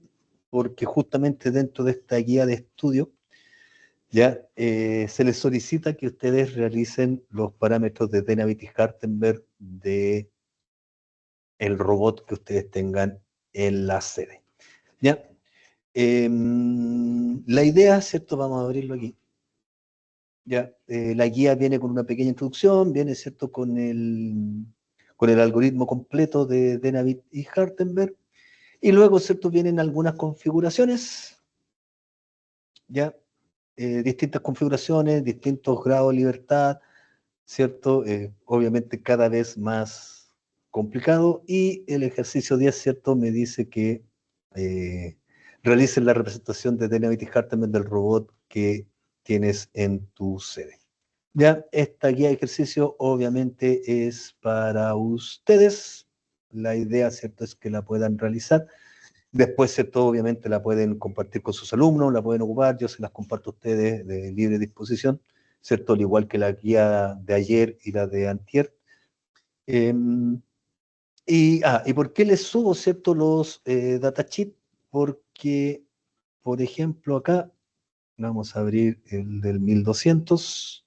porque justamente dentro de esta guía de estudio ya se les solicita que ustedes realicen los parámetros de Denavit y Hartenberg de el robot que ustedes tengan en la sede. ¿Ya? La idea, ¿cierto? Vamos a abrirlo aquí. ¿Ya? La guía viene con una pequeña introducción, viene, ¿cierto? Con el algoritmo completo de Denavit y Hartenberg. Y luego, ¿cierto? Vienen algunas configuraciones, ¿ya? Distintas configuraciones, distintos grados de libertad, ¿cierto? Obviamente cada vez más complicado. Y el ejercicio 10, ¿cierto? Me dice que realices la representación de Denavit y Harteman del robot que tienes en tu sede. Ya, esta guía de ejercicio obviamente es para ustedes. La idea, ¿cierto?, es que la puedan realizar. Después, ¿cierto?, obviamente la pueden compartir con sus alumnos, la pueden ocupar, yo se las comparto a ustedes de libre disposición, ¿cierto? Al igual que la guía de ayer y la de antier. ¿Y por qué les subo, cierto, los datasheets? Porque, por ejemplo, acá vamos a abrir el del 1200.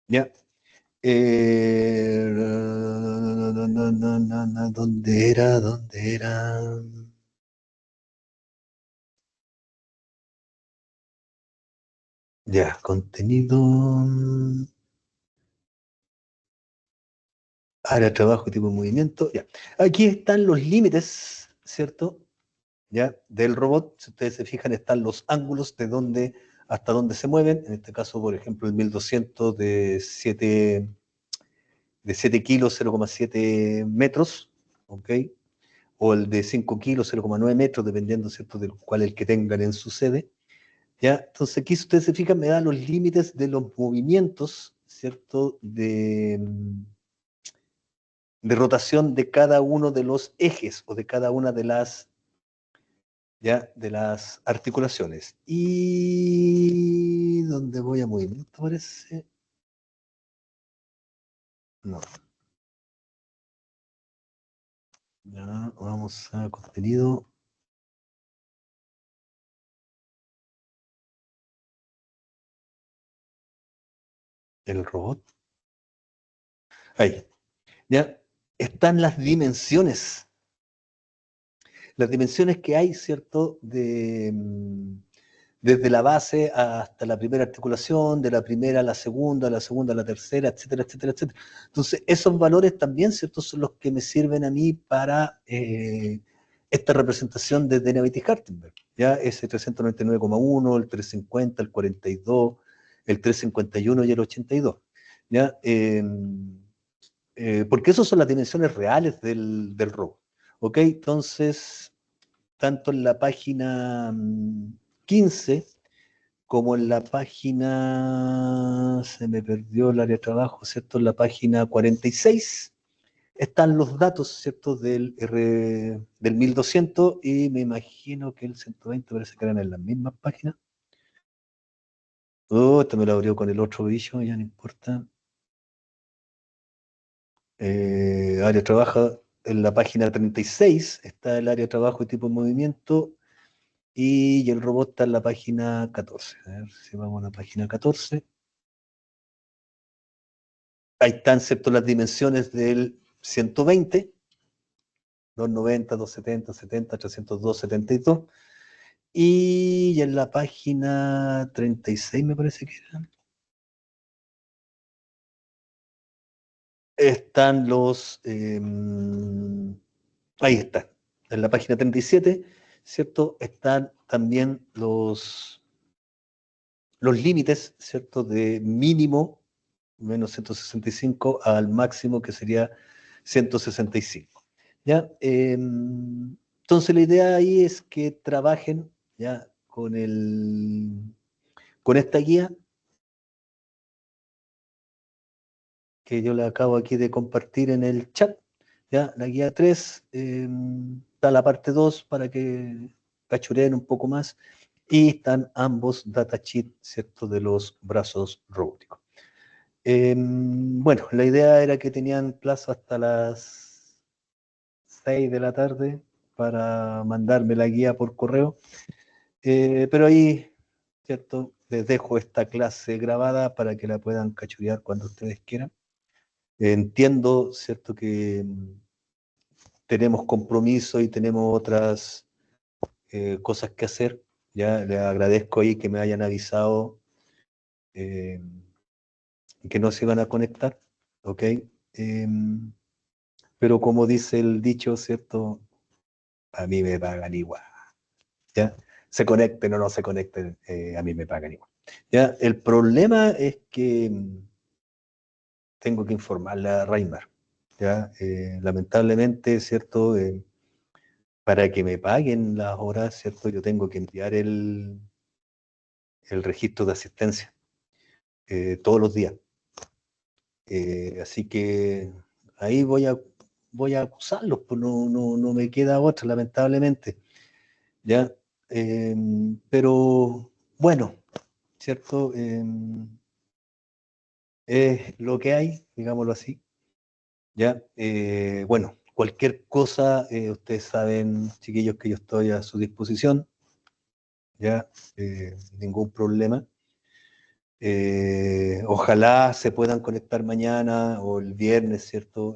Ya. ¿Dónde era? ¿Dónde era? Ya, contenido. Área de trabajo y tipo de movimiento. Ya. Aquí están los límites, ¿cierto? ¿Ya? Del robot. Si ustedes se fijan, están los ángulos de dónde hasta dónde se mueven. En este caso, por ejemplo, el 1200 de 7 kilos, 0,7 metros, ¿ok? O el de 5 kilos, 0,9 metros, dependiendo, ¿cierto?, del cual el que tengan en su sede. ¿Ya? Entonces aquí, si ustedes se fijan, me da los límites de los movimientos, ¿cierto?, de rotación de cada uno de los ejes o de cada una de las, ¿ya?, de las articulaciones. ¿Y dónde voy a movimiento, parece? No. Ya, vamos a contenido. El robot. Ahí. Ya. Están las dimensiones. Las dimensiones que hay, ¿cierto? Desde la base hasta la primera articulación, de la primera a la segunda a la tercera, etcétera, etcétera, etcétera. Entonces, esos valores también, ¿cierto?, son los que me sirven a mí para esta representación de Denaviti-Hartenberg. ¿Ya? Ese 399,1, el 350, el 42, el 351 y el 82. ¿Ya? Porque esas son las dimensiones reales del robot. ¿Ok? Entonces, tanto en la página 15 como en la página, se me perdió el área de trabajo, ¿cierto? En la página 46 están los datos, ¿cierto? Del 1200 y me imagino que el 120 parece que eran en las mismas páginas. Oh, esto me lo abrió con el otro bicho, ya no importa. Área de trabajo, en la página 36 está el área de trabajo y tipo de movimiento. Y el robot está en la página 14. A ver si vamos a la página 14. Ahí están, ¿cierto?, las dimensiones del 120, 290, 270, 70, 302, 72. Y en la página 36 me parece que eran. Están ahí está. En la página 37, ¿cierto? Están también los límites, ¿cierto? De mínimo menos 165 al máximo que sería 165. ¿Ya? Entonces la idea ahí es que trabajen ya con esta guía que yo le acabo aquí de compartir en el chat. ¿Ya? La guía 3 está la parte 2 para que cachureen un poco más y están ambos datasheets, ¿cierto?, de los brazos robóticos. Bueno, la idea era que tenían plazo hasta las 6 de la tarde para mandarme la guía por correo, pero ahí, ¿cierto? Les dejo esta clase grabada para que la puedan cachurear cuando ustedes quieran. Entiendo, ¿cierto?, que tenemos compromiso y tenemos otras cosas que hacer. Ya les agradezco ahí que me hayan avisado eh, que no se iban a conectar, ¿ok? Pero como dice el dicho, ¿cierto? A mí me pagan igual, ¿ya? Se conecten o no se conecten, a mí me pagan igual. ¿Ya? El problema es que tengo que informarle a Reimar, ¿ya? Lamentablemente, ¿cierto? Para que me paguen las horas, ¿cierto? Yo tengo que enviar el registro de asistencia todos los días. Así que ahí voy a acusarlos, pues no me queda otra, lamentablemente. ¿Ya? Pero bueno, ¿cierto? Es lo que hay, digámoslo así. ¿Ya? Bueno, cualquier cosa, ustedes saben, chiquillos, que yo estoy a su disposición. ¿Ya? Ningún problema. Ojalá se puedan conectar mañana o el viernes, ¿cierto?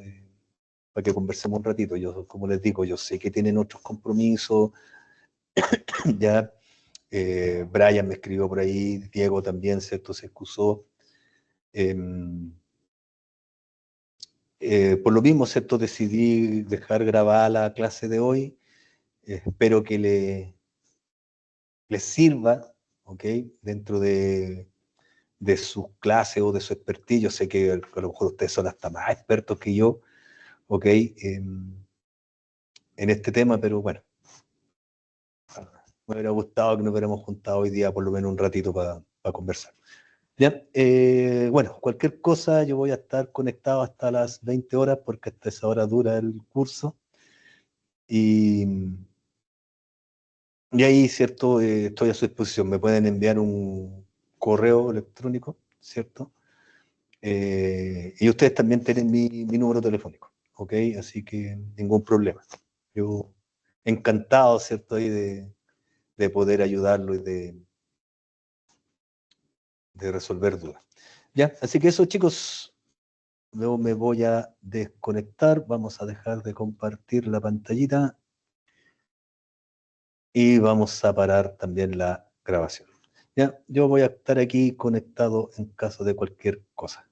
Para que conversemos un ratito. Yo, como les digo, yo sé que tienen otros compromisos, ya. Brian me escribió por ahí, Diego también, ¿cierto? Se excusó. Por lo mismo, ¿cierto? Decidí dejar grabada la clase de hoy. Espero que les sirva, ¿ok? Dentro de sus clases o de su expertise. Yo sé que a lo mejor ustedes son hasta más expertos que yo, ¿ok? En este tema, pero bueno, me hubiera gustado que nos hubiéramos juntado hoy día por lo menos un ratito para conversar. Ya, bueno, cualquier cosa yo voy a estar conectado hasta las 20 horas porque hasta esa hora dura el curso. Y, y ahí, ¿cierto? Estoy a su disposición. Me pueden enviar un correo electrónico, ¿cierto? Y ustedes también tienen mi número telefónico, ¿ok? Así que ningún problema. Yo encantado, ¿cierto? Ahí de poder ayudarlo y de resolver dudas. Ya, así que eso, chicos, luego me voy a desconectar. Vamos a dejar de compartir la pantallita y vamos a parar también la grabación. Ya, yo voy a estar aquí conectado en caso de cualquier cosa.